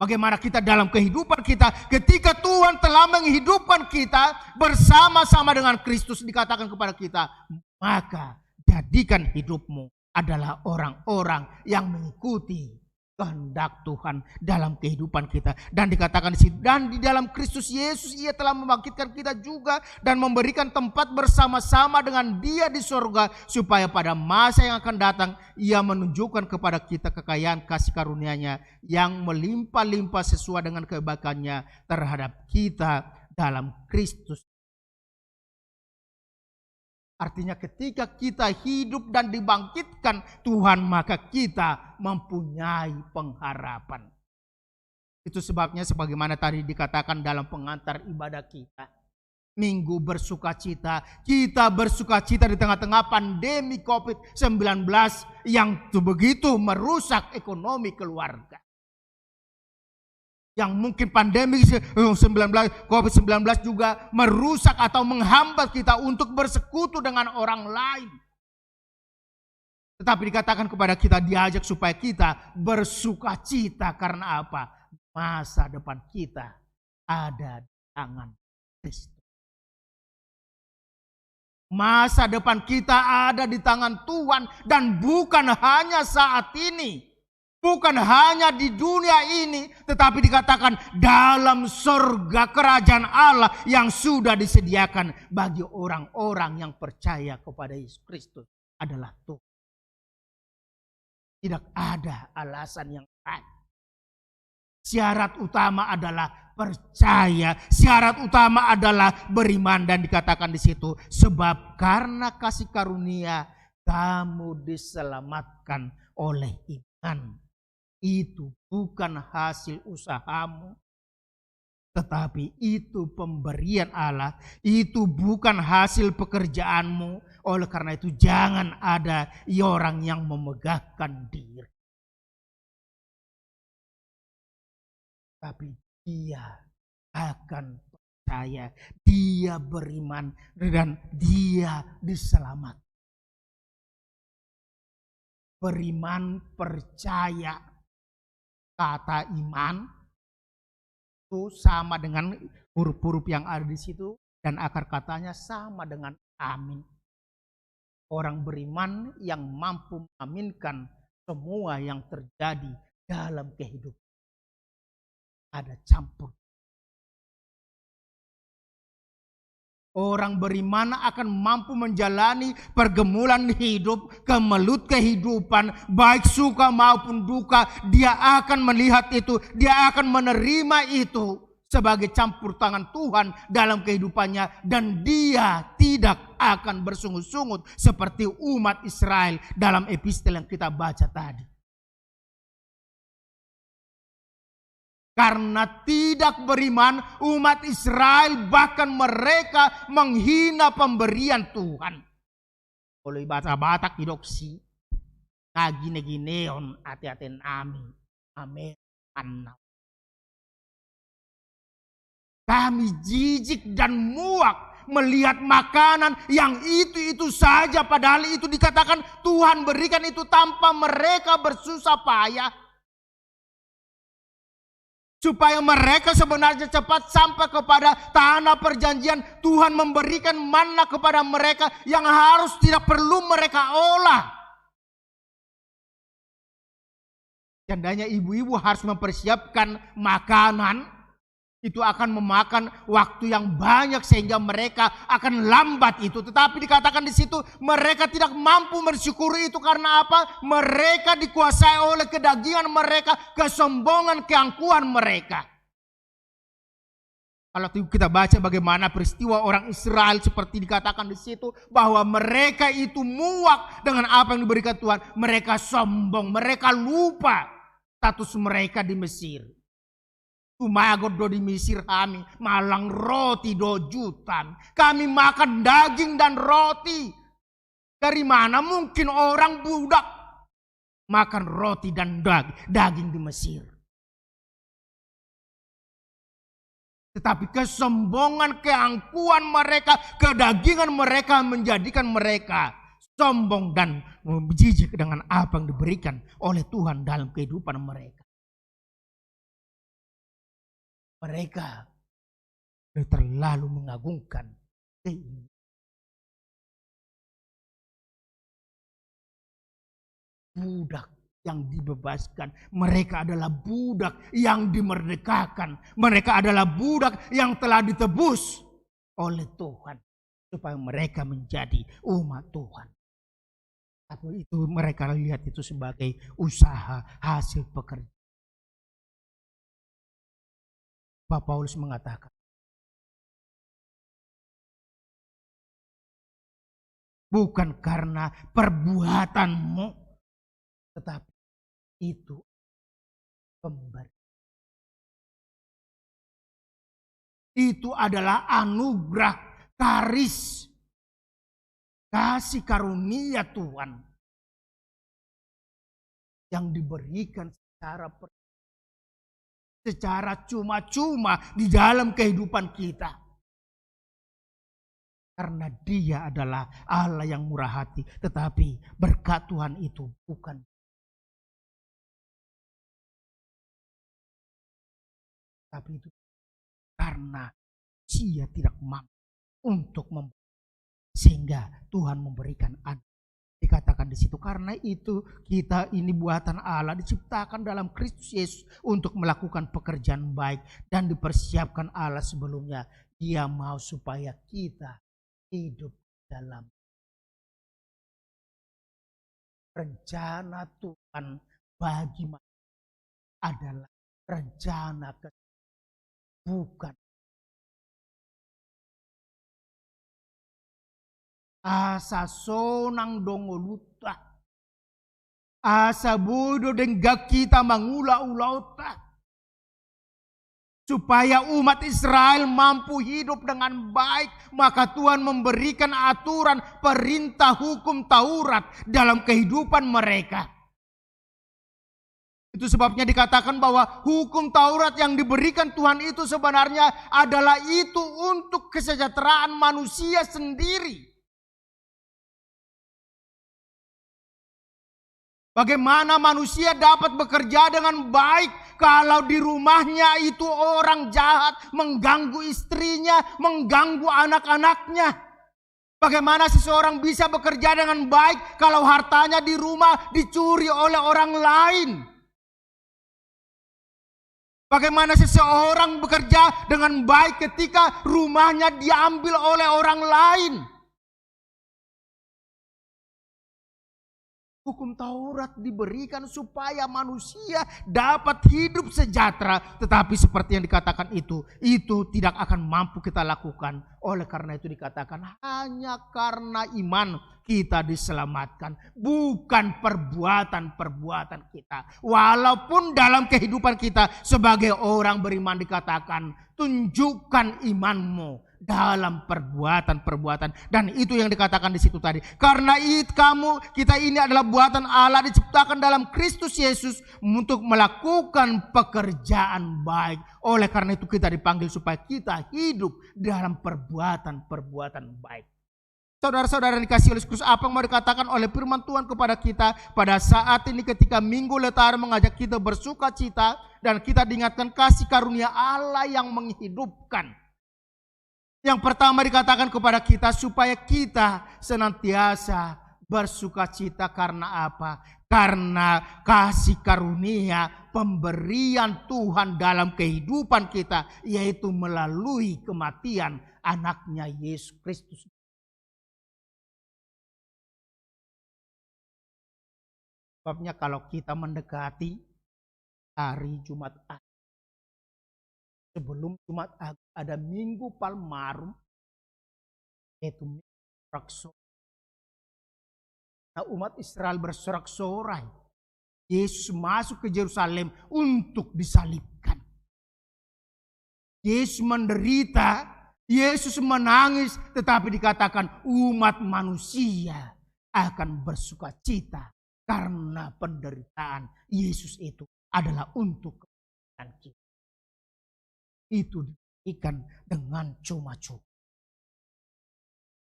Bagaimana kita dalam kehidupan kita, ketika Tuhan telah menghidupkan kita bersama-sama dengan Kristus, dikatakan kepada kita, maka jadikan hidupmu adalah orang-orang yang mengikuti kehendak Tuhan dalam kehidupan kita. Dan dikatakan di situ, dan di dalam Kristus Yesus Ia telah membangkitkan kita juga dan memberikan tempat bersama-sama dengan Dia di sorga, supaya pada masa yang akan datang Ia menunjukkan kepada kita kekayaan kasih karunia-Nya yang melimpah-limpah sesuai dengan kebaikan-Nya terhadap kita dalam Kristus. Artinya ketika kita hidup dan dibangkitkan Tuhan, maka kita mempunyai pengharapan. Itu sebabnya sebagaimana tadi dikatakan dalam pengantar ibadah kita. Minggu bersukacita. Kita bersukacita di tengah-tengah pandemi COVID-19 yang begitu merusak ekonomi keluarga. Yang mungkin pandemi COVID-19 juga merusak atau menghambat kita untuk bersekutu dengan orang lain. Tetapi dikatakan kepada kita, diajak supaya kita bersukacita. Karena apa? Masa depan kita ada di tangan Kristus. Masa depan kita ada di tangan Tuhan. Dan bukan hanya saat ini. Bukan hanya di dunia ini, tetapi dikatakan dalam surga kerajaan Allah yang sudah disediakan bagi orang-orang yang percaya kepada Yesus Kristus adalah Tuhan. Tidak ada alasan yang lain. Syarat utama adalah percaya. Syarat utama adalah beriman, dan dikatakan di situ, sebab karena kasih karunia kamu diselamatkan oleh iman. Itu bukan hasil usahamu, tetapi itu pemberian Allah. Itu bukan hasil pekerjaanmu. Oleh karena itu jangan ada orang yang memegahkan diri. Tapi dia akan percaya, dia beriman, dan dia diselamatkan. Beriman, percaya, kata iman itu sama dengan huruf-huruf yang ada di situ, dan akar katanya sama dengan amin. Orang beriman yang mampu mengaminkan semua yang terjadi dalam kehidupan. Ada campur. Orang beriman akan mampu menjalani pergumulan hidup, kemelut kehidupan, baik suka maupun duka. Dia akan melihat itu, dia akan menerima itu sebagai campur tangan Tuhan dalam kehidupannya. Dan dia tidak akan bersungut-sungut seperti umat Israel dalam epistel yang kita baca tadi. Karena tidak beriman, umat Israel bahkan mereka menghina pemberian Tuhan. Oleh bahasa Batak idoksi, nagine-gineon ati-aten amin, amin, anna. Kami jijik dan muak melihat makanan yang itu saja, padahal itu dikatakan Tuhan berikan itu tanpa mereka bersusah payah. Supaya mereka sebenarnya cepat sampai kepada tanah perjanjian. Tuhan memberikan manna kepada mereka yang harus tidak perlu mereka olah. Tandanya ibu-ibu harus mempersiapkan makanan. Itu akan memakan waktu yang banyak sehingga mereka akan lambat itu. Tetapi dikatakan di situ mereka tidak mampu bersyukuri itu karena apa? Mereka dikuasai oleh kedagingan mereka, kesombongan, keangkuhan mereka. Kalau kita baca bagaimana peristiwa orang Israel seperti dikatakan di situ bahwa mereka itu muak dengan apa yang diberikan Tuhan. Mereka sombong, mereka lupa status mereka di Mesir. Tumagot do di Mesir kami, malang roti do jutan. Kami makan daging dan roti. Dari mana mungkin orang budak makan roti dan daging di Mesir? Tetapi kesombongan, keangkuhan mereka, kedagingan mereka menjadikan mereka sombong dan jijik dengan apa yang diberikan oleh Tuhan dalam kehidupan mereka. Mereka terlalu mengagungkan keinginan. Budak yang dibebaskan, mereka adalah budak yang dimerdekakan. Mereka adalah budak yang telah ditebus oleh Tuhan supaya mereka menjadi umat Tuhan. Tapi itu mereka lihat itu sebagai usaha hasil pekerjaan. Bapak Paulus mengatakan, bukan karena perbuatanmu, tetapi itu pemberi. Itu adalah anugerah, karis, kasih karunia Tuhan yang diberikan secara cuma-cuma di dalam kehidupan kita. Karena Dia adalah Allah yang murah hati. Tetapi berkat Tuhan itu bukan. Tapi itu karena Dia tidak mampu untuk sehingga Tuhan memberikan anugerah. Dikatakan di situ, karena itu kita ini buatan Allah, diciptakan dalam Kristus Yesus untuk melakukan pekerjaan baik dan dipersiapkan Allah sebelumnya. Dia mau supaya kita hidup dalam rencana Tuhan bagi manusia adalah rencana bukan asa sonang dongoluta, asa bodoh denggak kita mangula-ulauta, supaya umat Israel mampu hidup dengan baik, maka Tuhan memberikan aturan, perintah, hukum Taurat dalam kehidupan mereka. Itu sebabnya dikatakan bahwa hukum Taurat yang diberikan Tuhan itu sebenarnya adalah itu untuk kesejahteraan manusia sendiri. Bagaimana manusia dapat bekerja dengan baik kalau di rumahnya itu orang jahat mengganggu istrinya, mengganggu anak-anaknya? Bagaimana seseorang bisa bekerja dengan baik kalau hartanya di rumah dicuri oleh orang lain? Bagaimana seseorang bekerja dengan baik ketika rumahnya diambil oleh orang lain? Hukum Taurat diberikan supaya manusia dapat hidup sejahtera. Tetapi seperti yang dikatakan itu tidak akan mampu kita lakukan. Oleh karena itu dikatakan hanya karena iman kita diselamatkan. Bukan perbuatan-perbuatan kita. Walaupun dalam kehidupan kita sebagai orang beriman dikatakan tunjukkan imanmu dalam perbuatan-perbuatan, dan itu yang dikatakan di situ tadi. Karena kita ini adalah buatan Allah, diciptakan dalam Kristus Yesus untuk melakukan pekerjaan baik. Oleh karena itu kita dipanggil supaya kita hidup dalam perbuatan-perbuatan baik. Saudara-saudara dikasih oleh Kristus, apa yang mau dikatakan oleh firman Tuhan kepada kita pada saat ini ketika Minggu Letare mengajak kita bersuka cita dan kita diingatkan kasih karunia Allah yang menghidupkan. Yang pertama dikatakan kepada kita supaya kita senantiasa bersuka cita. Karena apa? Karena kasih karunia pemberian Tuhan dalam kehidupan kita, yaitu melalui kematian anaknya Yesus Kristus. Sebabnya kalau kita mendekati hari Jumat Agung, sebelum Jumat Agung ada Minggu Palmarum, yaitu Minggu Sorak-sorai. Nah, umat Israel bersorak-sorai. Yesus masuk ke Yerusalem untuk disalibkan. Yesus menderita, Yesus menangis, tetapi dikatakan umat manusia akan bersuka cita karena penderitaan Yesus itu adalah untuk kepentingan kita. Itu diberikan dengan cuma-cuma.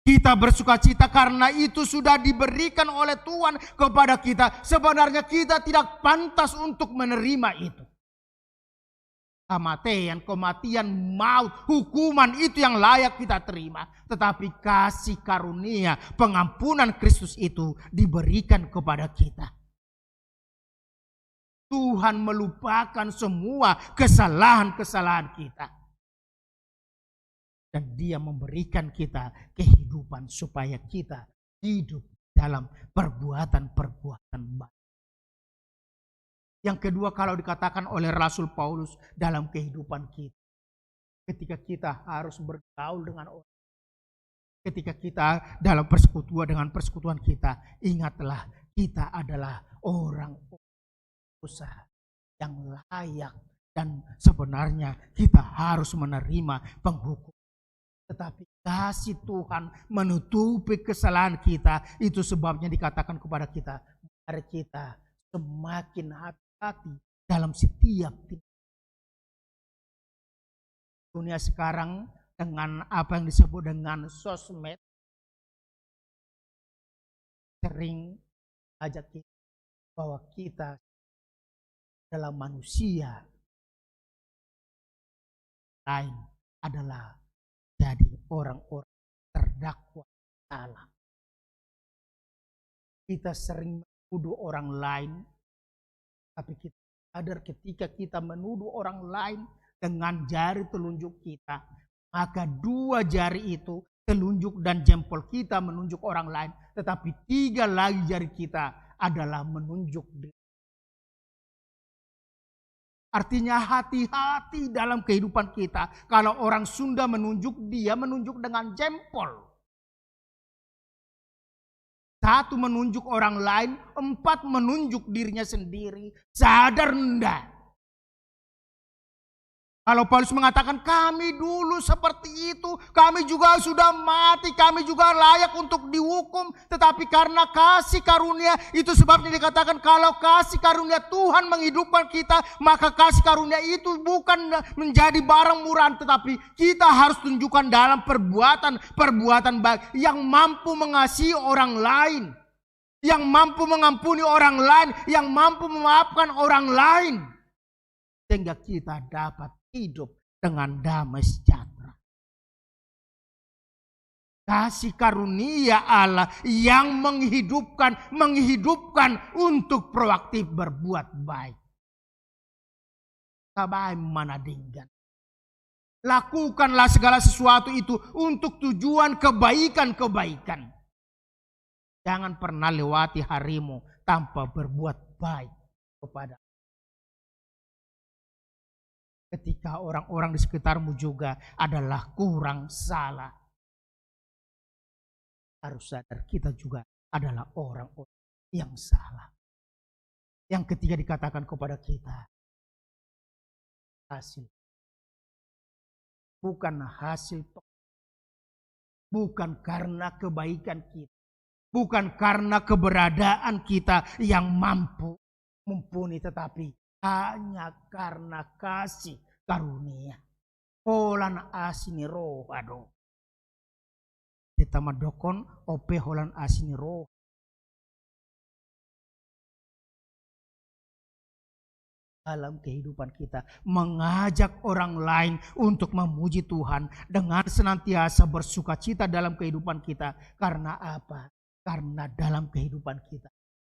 Kita bersuka cita karena itu sudah diberikan oleh Tuhan kepada kita. Sebenarnya kita tidak pantas untuk menerima itu. Kematian, maut, hukuman itu yang layak kita terima. Tetapi kasih karunia, pengampunan Kristus itu diberikan kepada kita. Tuhan melupakan semua kesalahan-kesalahan kita. Dan Dia memberikan kita kehidupan supaya kita hidup dalam perbuatan-perbuatan baik. Yang kedua, kalau dikatakan oleh Rasul Paulus dalam kehidupan kita, ketika kita harus bergaul dengan orang, ketika kita dalam persekutuan dengan persekutuan kita, ingatlah kita adalah orang usaha yang layak dan sebenarnya kita harus menerima penghukum. Tetapi kasih Tuhan menutupi kesalahan kita. Itu sebabnya dikatakan kepada kita, mari kita semakin hati-hati dalam setiap tindakan. Dunia sekarang dengan apa yang disebut dengan sosmed sering ajak kita bahwa kita adalah manusia lain adalah jadi orang-orang terdakwa salah. Kita sering menuduh orang lain, tapi kita sadar ketika kita menuduh orang lain dengan jari telunjuk kita, maka dua jari itu, telunjuk dan jempol kita menunjuk orang lain, tetapi tiga lagi jari kita adalah menunjuk diri. Artinya hati-hati dalam kehidupan kita. Kalau orang Sunda menunjuk, dia menunjuk dengan jempol. 1 menunjuk orang lain, 4 menunjuk dirinya sendiri. Sadar enggak? Kalau Paulus mengatakan kami dulu seperti itu, kami juga sudah mati, kami juga layak untuk dihukum. Tetapi karena kasih karunia, itu sebabnya dikatakan kalau kasih karunia Tuhan menghidupkan kita, maka kasih karunia itu bukan menjadi barang murahan, tetapi kita harus tunjukkan dalam perbuatan baik yang mampu mengasihi orang lain, yang mampu mengampuni orang lain, yang mampu memaafkan orang lain, sehingga kita dapat hidup dengan damai sejahtera. Kasih karunia Allah yang menghidupkan untuk proaktif berbuat baik. Kabai manadinggan. Lakukanlah segala sesuatu itu untuk tujuan kebaikan-kebaikan. Jangan pernah lewati harimu tanpa berbuat baik kepada. Ketika orang-orang di sekitarmu juga adalah kurang salah. Harus sadar kita juga adalah orang-orang yang salah. Yang ketiga dikatakan kepada kita, hasil. Bukan hasil, bukan karena kebaikan kita. Bukan karena keberadaan kita yang mampu mumpuni, tetapi hanya karena kasih karunia. Holan asini roh ado. Kita madokon ope holan asini roh. Dalam kehidupan kita mengajak orang lain untuk memuji Tuhan dengan senantiasa bersukacita dalam kehidupan kita. Karena apa? Karena dalam kehidupan kita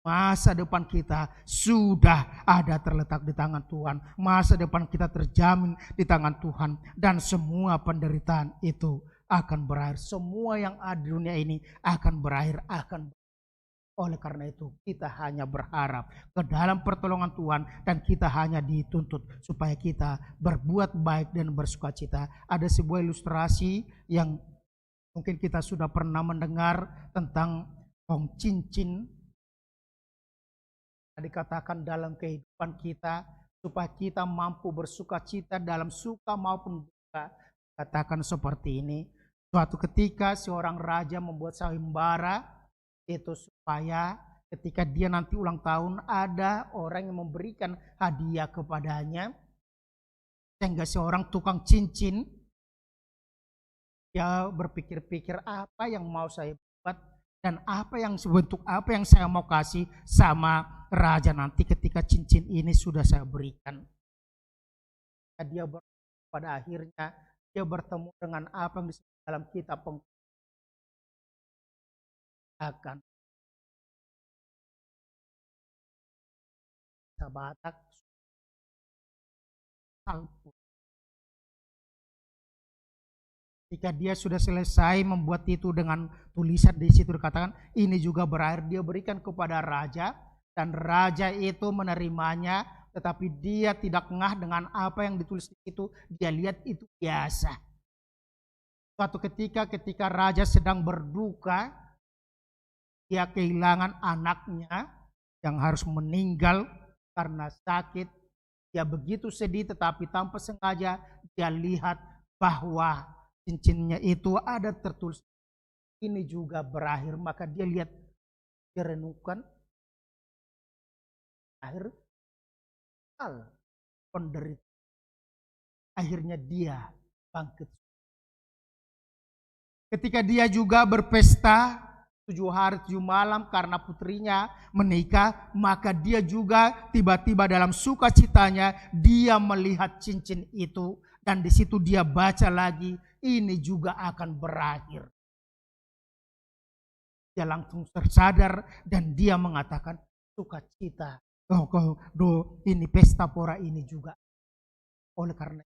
masa depan kita sudah ada terletak di tangan Tuhan. Masa depan kita terjamin di tangan Tuhan. Dan semua penderitaan itu akan berakhir. Semua yang ada di dunia ini akan berakhir. Oleh karena itu kita hanya berharap ke dalam pertolongan Tuhan. Dan kita hanya dituntut supaya kita berbuat baik dan bersukacita. Ada sebuah ilustrasi yang mungkin kita sudah pernah mendengar tentang kong cincin. Dikatakan dalam kehidupan kita supaya kita mampu bersukacita dalam suka maupun duka. Katakan seperti ini. Suatu ketika seorang raja membuat sayembara itu supaya ketika dia nanti ulang tahun ada orang yang memberikan hadiah kepadanya. Sehingga seorang tukang cincin dia berpikir-pikir apa yang mau saya buat dan bentuk apa yang saya mau kasih sama raja nanti ketika cincin ini sudah saya berikan. Dia pada akhirnya dia bertemu dengan apa yang disebut dalam kitab akan sabatak salput. Ketika dia sudah selesai membuat itu dengan tulisan di situ dikatakan ini juga berakhir, dia berikan kepada raja dan raja itu menerimanya, tetapi dia tidak ngah dengan apa yang ditulis di situ, dia lihat itu biasa. Suatu ketika raja sedang berduka, dia kehilangan anaknya yang harus meninggal karena sakit. Dia begitu sedih tetapi tanpa sengaja dia lihat bahwa cincinnya itu ada tertulis ini juga berakhir. Maka dia lihat, dia renungkan akhir hal penderitaan. Akhirnya dia bangkit. Ketika dia juga berpesta 7 hari 7 malam karena putrinya menikah, maka dia juga tiba-tiba dalam sukacitanya dia melihat cincin itu dan di situ dia baca lagi ini juga akan berakhir. Dia langsung tersadar dan dia mengatakan sukacita. Ini pesta pora ini juga. Oleh karena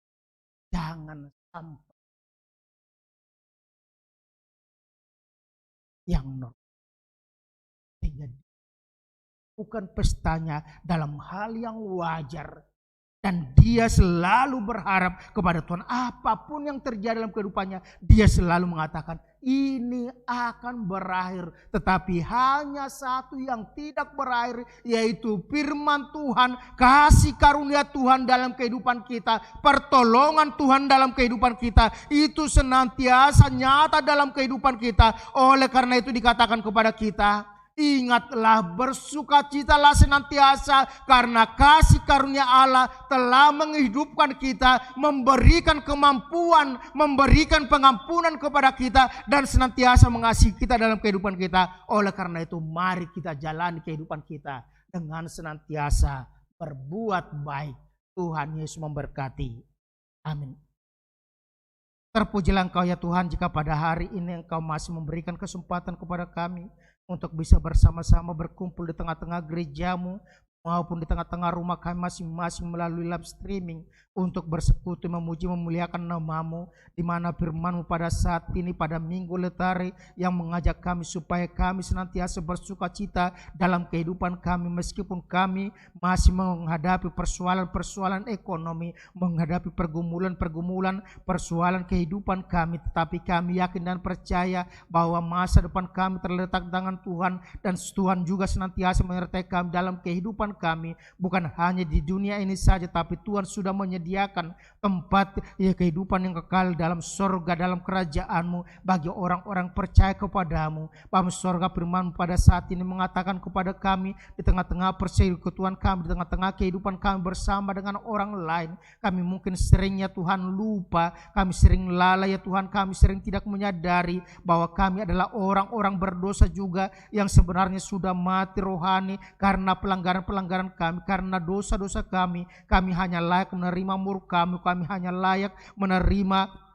jangan sampai yang melakukan pestanya dalam hal yang wajar. Dan dia selalu berharap kepada Tuhan. Apapun yang terjadi dalam kehidupannya, dia selalu mengatakan ini akan berakhir. Tetapi hanya satu yang tidak berakhir, yaitu firman Tuhan, kasih karunia Tuhan dalam kehidupan kita, pertolongan Tuhan dalam kehidupan kita, itu senantiasa nyata dalam kehidupan kita. Oleh karena itu dikatakan kepada kita, ingatlah, bersukacitalah senantiasa karena kasih karunia Allah telah menghidupkan kita, memberikan kemampuan, memberikan pengampunan kepada kita dan senantiasa mengasihi kita dalam kehidupan kita. Oleh karena itu mari kita jalani kehidupan kita dengan senantiasa berbuat baik. Tuhan Yesus memberkati. Amin. Terpujilah Engkau ya Tuhan, jika pada hari ini Engkau masih memberikan kesempatan kepada kami untuk bisa bersama-sama berkumpul di tengah-tengah gerejamu maupun di tengah-tengah rumah kami masing-masing melalui live streaming untuk bersekutu memuji memuliakan nama-Mu, di mana firman-Mu pada saat ini pada Minggu Letare yang mengajak kami supaya kami senantiasa bersukacita dalam kehidupan kami meskipun kami masih menghadapi persoalan-persoalan ekonomi, menghadapi pergumulan-pergumulan, persoalan kehidupan kami, tetapi kami yakin dan percaya bahwa masa depan kami terletak tangan Tuhan dan Tuhan juga senantiasa menyertai kami dalam kehidupan kami, bukan hanya di dunia ini saja, tapi Tuhan sudah menyediakan tempat kehidupan yang kekal dalam sorga, dalam kerajaan-Mu bagi orang-orang percaya kepadamu. Bapa sorga, firman pada saat ini mengatakan kepada kami di tengah-tengah persekutuan kami, di tengah-tengah kehidupan kami bersama dengan orang lain, kami mungkin seringnya Tuhan lupa, kami sering lalai ya Tuhan, kami sering tidak menyadari bahwa kami adalah orang-orang berdosa juga yang sebenarnya sudah mati rohani karena pelanggaran-pelanggaran kami, karena dosa-dosa kami. Kami hanya layak menerima murka-Mu, kami hanya layak menerima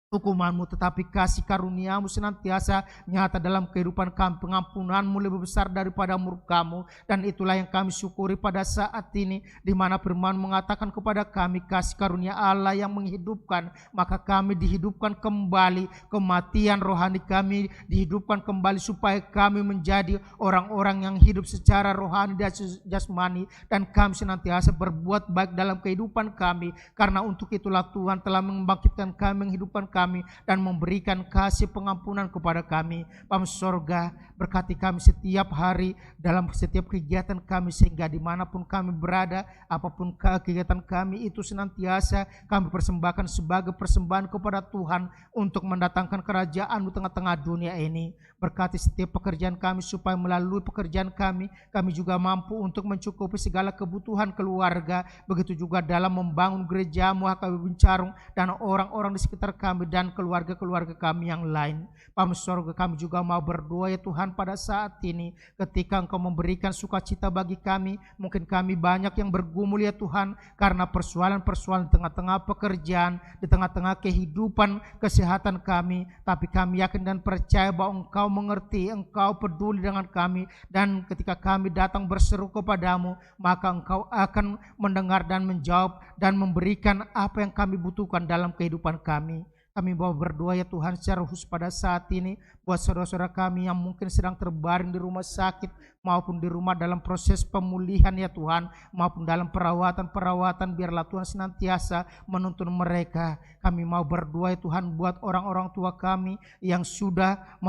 hukuman-Mu, tetapi kasih karunia-Mu senantiasa nyata dalam kehidupan kami. Pengampunan-Mu lebih besar daripada murka-Mu, dan itulah yang kami syukuri pada saat ini, di mana firman mengatakan kepada kami kasih karunia Allah yang menghidupkan, maka kami dihidupkan kembali, kematian rohani kami dihidupkan kembali supaya kami menjadi orang-orang yang hidup secara rohani dan jasmani, dan kami senantiasa berbuat baik dalam kehidupan kami, karena untuk itulah Tuhan telah membangkitkan kami, menghidupkan kami dan memberikan kasih pengampunan kepada kami. Bapa sorga, berkati kami setiap hari dalam setiap kegiatan kami, sehingga dimanapun kami berada, apapun kegiatan kami itu senantiasa kami persembahkan sebagai persembahan kepada Tuhan untuk mendatangkan kerajaan-Mu tengah-tengah dunia ini. Berkati setiap pekerjaan kami supaya melalui pekerjaan kami juga mampu untuk mencukupi segala kebutuhan keluarga. Begitu juga dalam membangun gereja-Mu HKBP Bincarung dan orang-orang di sekitar kami dan keluarga-keluarga kami yang lain. Bapa sorga, kami juga mau berdoa ya Tuhan pada saat ini ketika Engkau memberikan sukacita bagi kami. Mungkin kami banyak yang bergumul ya Tuhan karena persoalan-persoalan di tengah-tengah pekerjaan, di tengah-tengah kehidupan kesehatan kami, tapi kami yakin dan percaya bahwa Engkau mengerti, Engkau peduli dengan kami, dan ketika kami datang berseru kepadamu, maka Engkau akan mendengar dan menjawab dan memberikan apa yang kami butuhkan dalam kehidupan kami. Kami mau berdoa ya Tuhan secara khusus pada saat ini buat saudara-saudara kami yang mungkin sedang terbaring di rumah sakit maupun di rumah dalam proses pemulihan ya Tuhan, maupun dalam perawatan, biarlah Tuhan senantiasa menuntun mereka. Kami mau berdoa ya Tuhan buat orang-orang tua kami yang sudah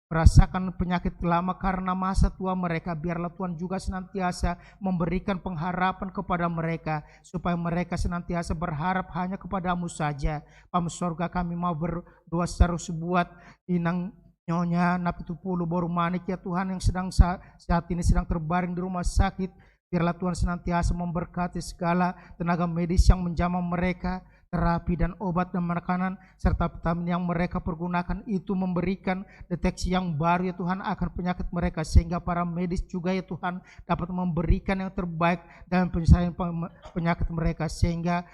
merasakan penyakit lama karena masa tua mereka, biarlah Tuhan juga senantiasa memberikan pengharapan kepada mereka supaya mereka senantiasa berharap hanya kepadamu saja. Bapa sorga, kami mau berdoa secara buat Inang Nyonya Napitupulu Boru Manik ya Tuhan, yang saat ini sedang terbaring di rumah sakit. Biarlah Tuhan senantiasa memberkati segala tenaga medis yang menjamah mereka, terapi dan obat dan makanan serta vitamin yang mereka pergunakan itu memberikan deteksi yang baru ya Tuhan akan penyakit mereka, sehingga para medis juga ya Tuhan dapat memberikan yang terbaik dalam penyelesaian penyakit mereka, sehingga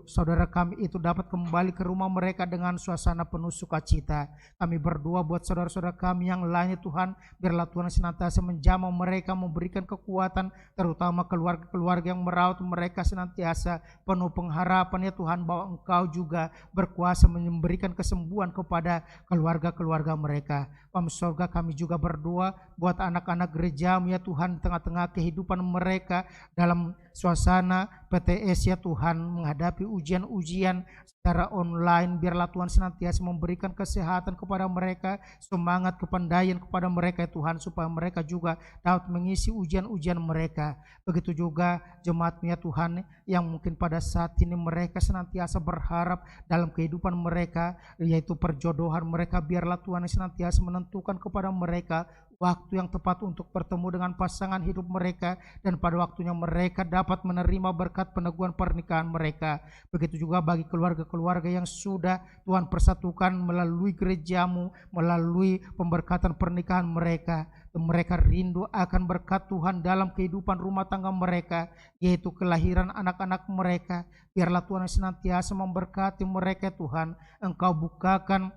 saudara kami itu dapat kembali ke rumah mereka dengan suasana penuh sukacita. Kami berdoa buat saudara-saudara kami yang lainnya Tuhan, biarlah Tuhan senantiasa menjamah mereka, memberikan kekuatan, terutama keluarga-keluarga yang merawat mereka senantiasa penuh pengharapan ya Tuhan, bahwa bahwa Engkau juga berkuasa memberikan kesembuhan kepada keluarga-keluarga mereka. Bapa surga, kami juga berdoa buat anak-anak gereja-Mu ya Tuhan, di tengah-tengah kehidupan mereka dalam suasana PTS ya Tuhan, menghadapi ujian-ujian secara online. Biarlah Tuhan senantiasa memberikan kesehatan kepada mereka, semangat, kepandaian kepada mereka ya Tuhan, supaya mereka juga dapat mengisi ujian-ujian mereka. Begitu juga jemaat-Mu ya Tuhan, yang mungkin pada saat ini mereka senantiasa berharap dalam kehidupan mereka, yaitu perjodohan mereka. Biarlah Tuhan senantiasa menentukan kepada mereka waktu yang tepat untuk bertemu dengan pasangan hidup mereka, dan pada waktunya mereka dapat menerima berkat peneguhan pernikahan mereka. Begitu juga bagi keluarga-keluarga yang sudah Tuhan persatukan melalui gereja-Mu, melalui pemberkatan pernikahan mereka. Mereka rindu akan berkat Tuhan dalam kehidupan rumah tangga mereka, yaitu kelahiran anak-anak mereka. Biarlah Tuhan senantiasa memberkati mereka Tuhan. Engkau bukakan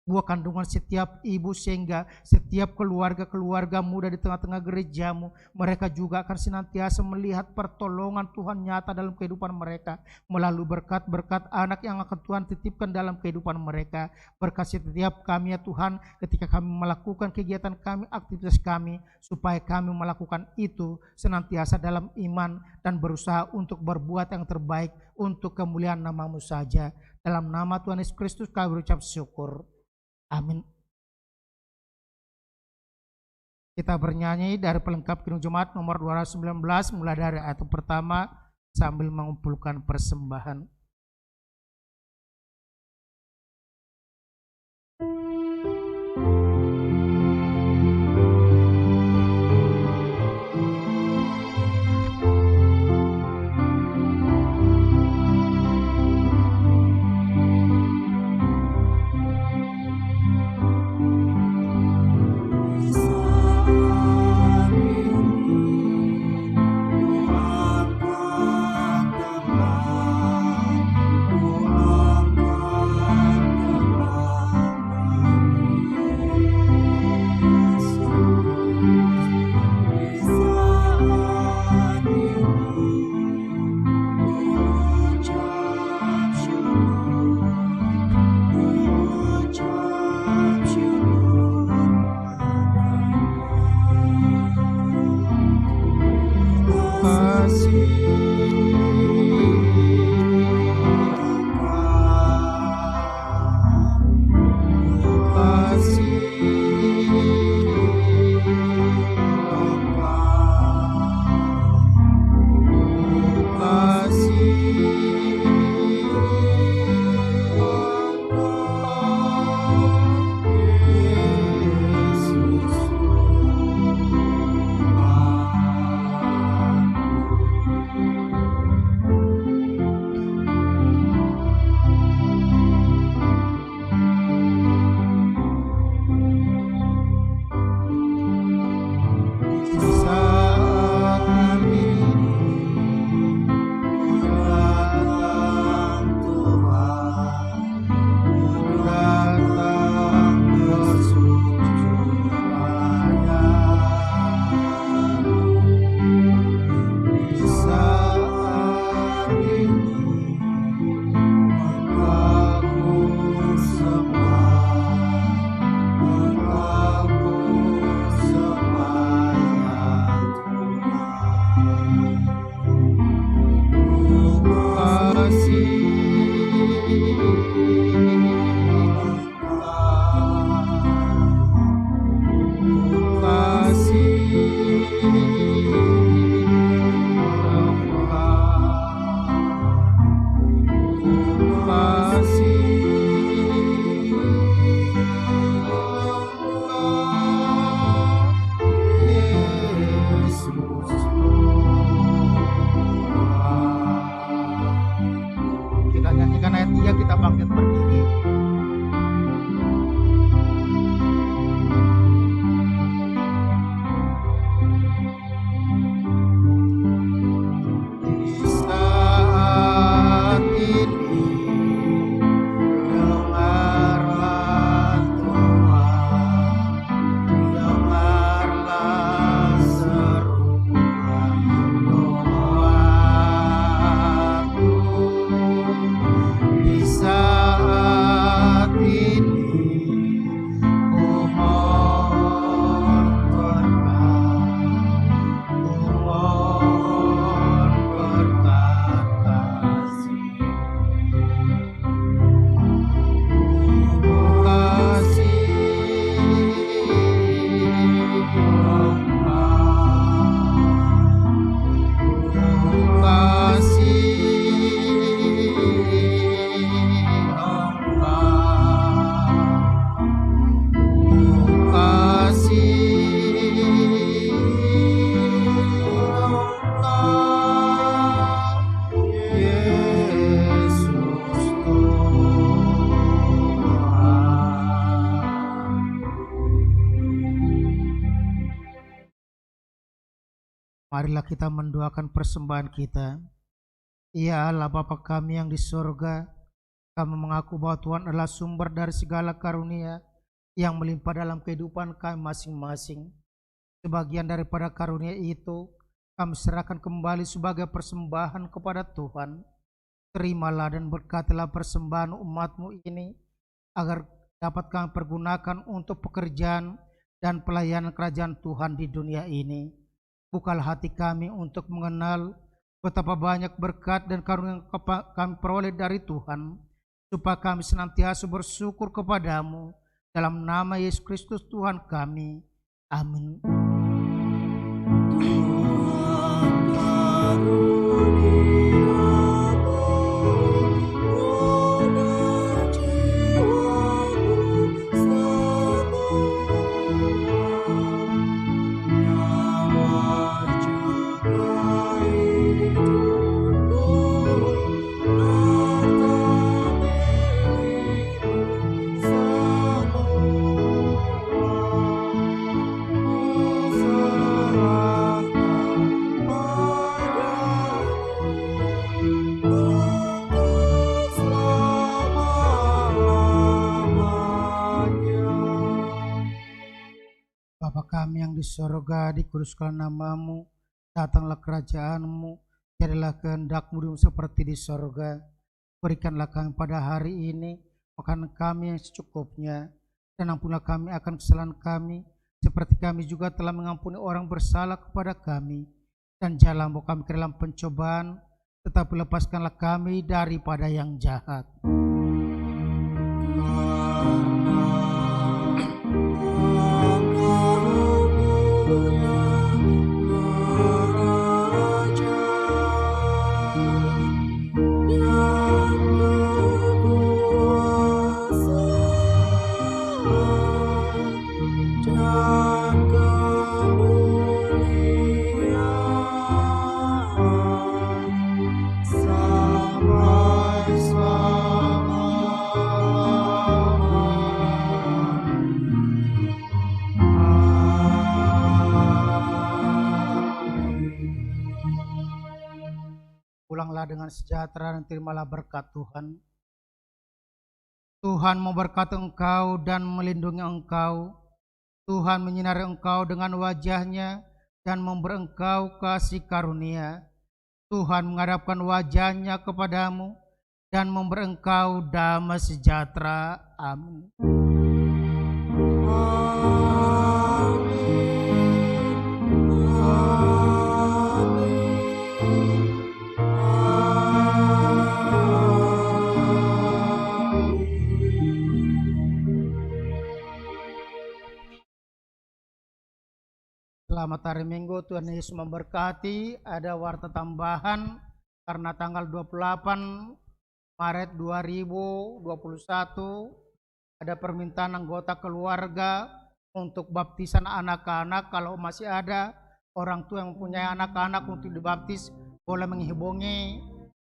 buah kandungan setiap ibu, sehingga setiap keluarga-keluarga muda di tengah-tengah gereja-Mu, mereka juga akan senantiasa melihat pertolongan Tuhan nyata dalam kehidupan mereka, melalui berkat-berkat anak yang akan Tuhan titipkan dalam kehidupan mereka. Berkati setiap kami ya Tuhan, ketika kami melakukan kegiatan kami, aktivitas kami, supaya kami melakukan itu senantiasa dalam iman dan berusaha untuk berbuat yang terbaik untuk kemuliaan nama-Mu saja. Dalam nama Tuhan Yesus Kristus kami berucap syukur. Amin. Kita bernyanyi dari pelengkap Kidung Jemaat nomor 219, mulai dari ayat pertama sambil mengumpulkan persembahan. Marilah kita mendoakan persembahan kita. Ya Allah Bapa kami yang di sorga, kami mengaku bahwa Tuhan adalah sumber dari segala karunia yang melimpah dalam kehidupan kami masing-masing. Sebagian daripada karunia itu kami serahkan kembali sebagai persembahan kepada Tuhan. Terimalah dan berkatilah persembahan umat-Mu ini, agar dapat kami pergunakan untuk pekerjaan dan pelayanan kerajaan Tuhan di dunia ini. Bukalah hati kami untuk mengenal betapa banyak berkat dan karunia yang kami peroleh dari Tuhan, supaya kami senantiasa bersyukur kepadamu. Dalam nama Yesus Kristus Tuhan kami. Amin. Bapa kami yang di sorga, dikuduskanlah nama-Mu, datanglah kerajaan-Mu, jadilah kehendak-Mu di bumi seperti di sorga. Berikanlah kami pada hari ini makanan kami yang secukupnya, dan ampunilah kami akan kesalahan kami, seperti kami juga telah mengampuni orang bersalah kepada kami. Dan janganlah membawa kami ke dalam pencobaan, tetapi lepaskanlah kami daripada yang jahat. Pulanglah dengan sejahtera dan terimalah berkat Tuhan. Tuhan memberkati engkau dan melindungi engkau. Tuhan menyinari engkau dengan wajah-Nya dan memberi engkau kasih karunia. Tuhan menghadapkan wajah-Nya kepadamu dan memberi engkau damai sejahtera. Amin. Selamat hari Minggu, Tuhan Yesus memberkati. Ada warta tambahan karena tanggal 28 Maret 2021 ada permintaan anggota keluarga untuk baptisan anak-anak. Kalau masih ada orang tua yang mempunyai anak-anak untuk dibaptis, boleh menghubungi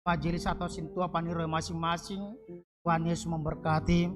majelis atau sintua paniro masing-masing. Tuhan Yesus memberkati.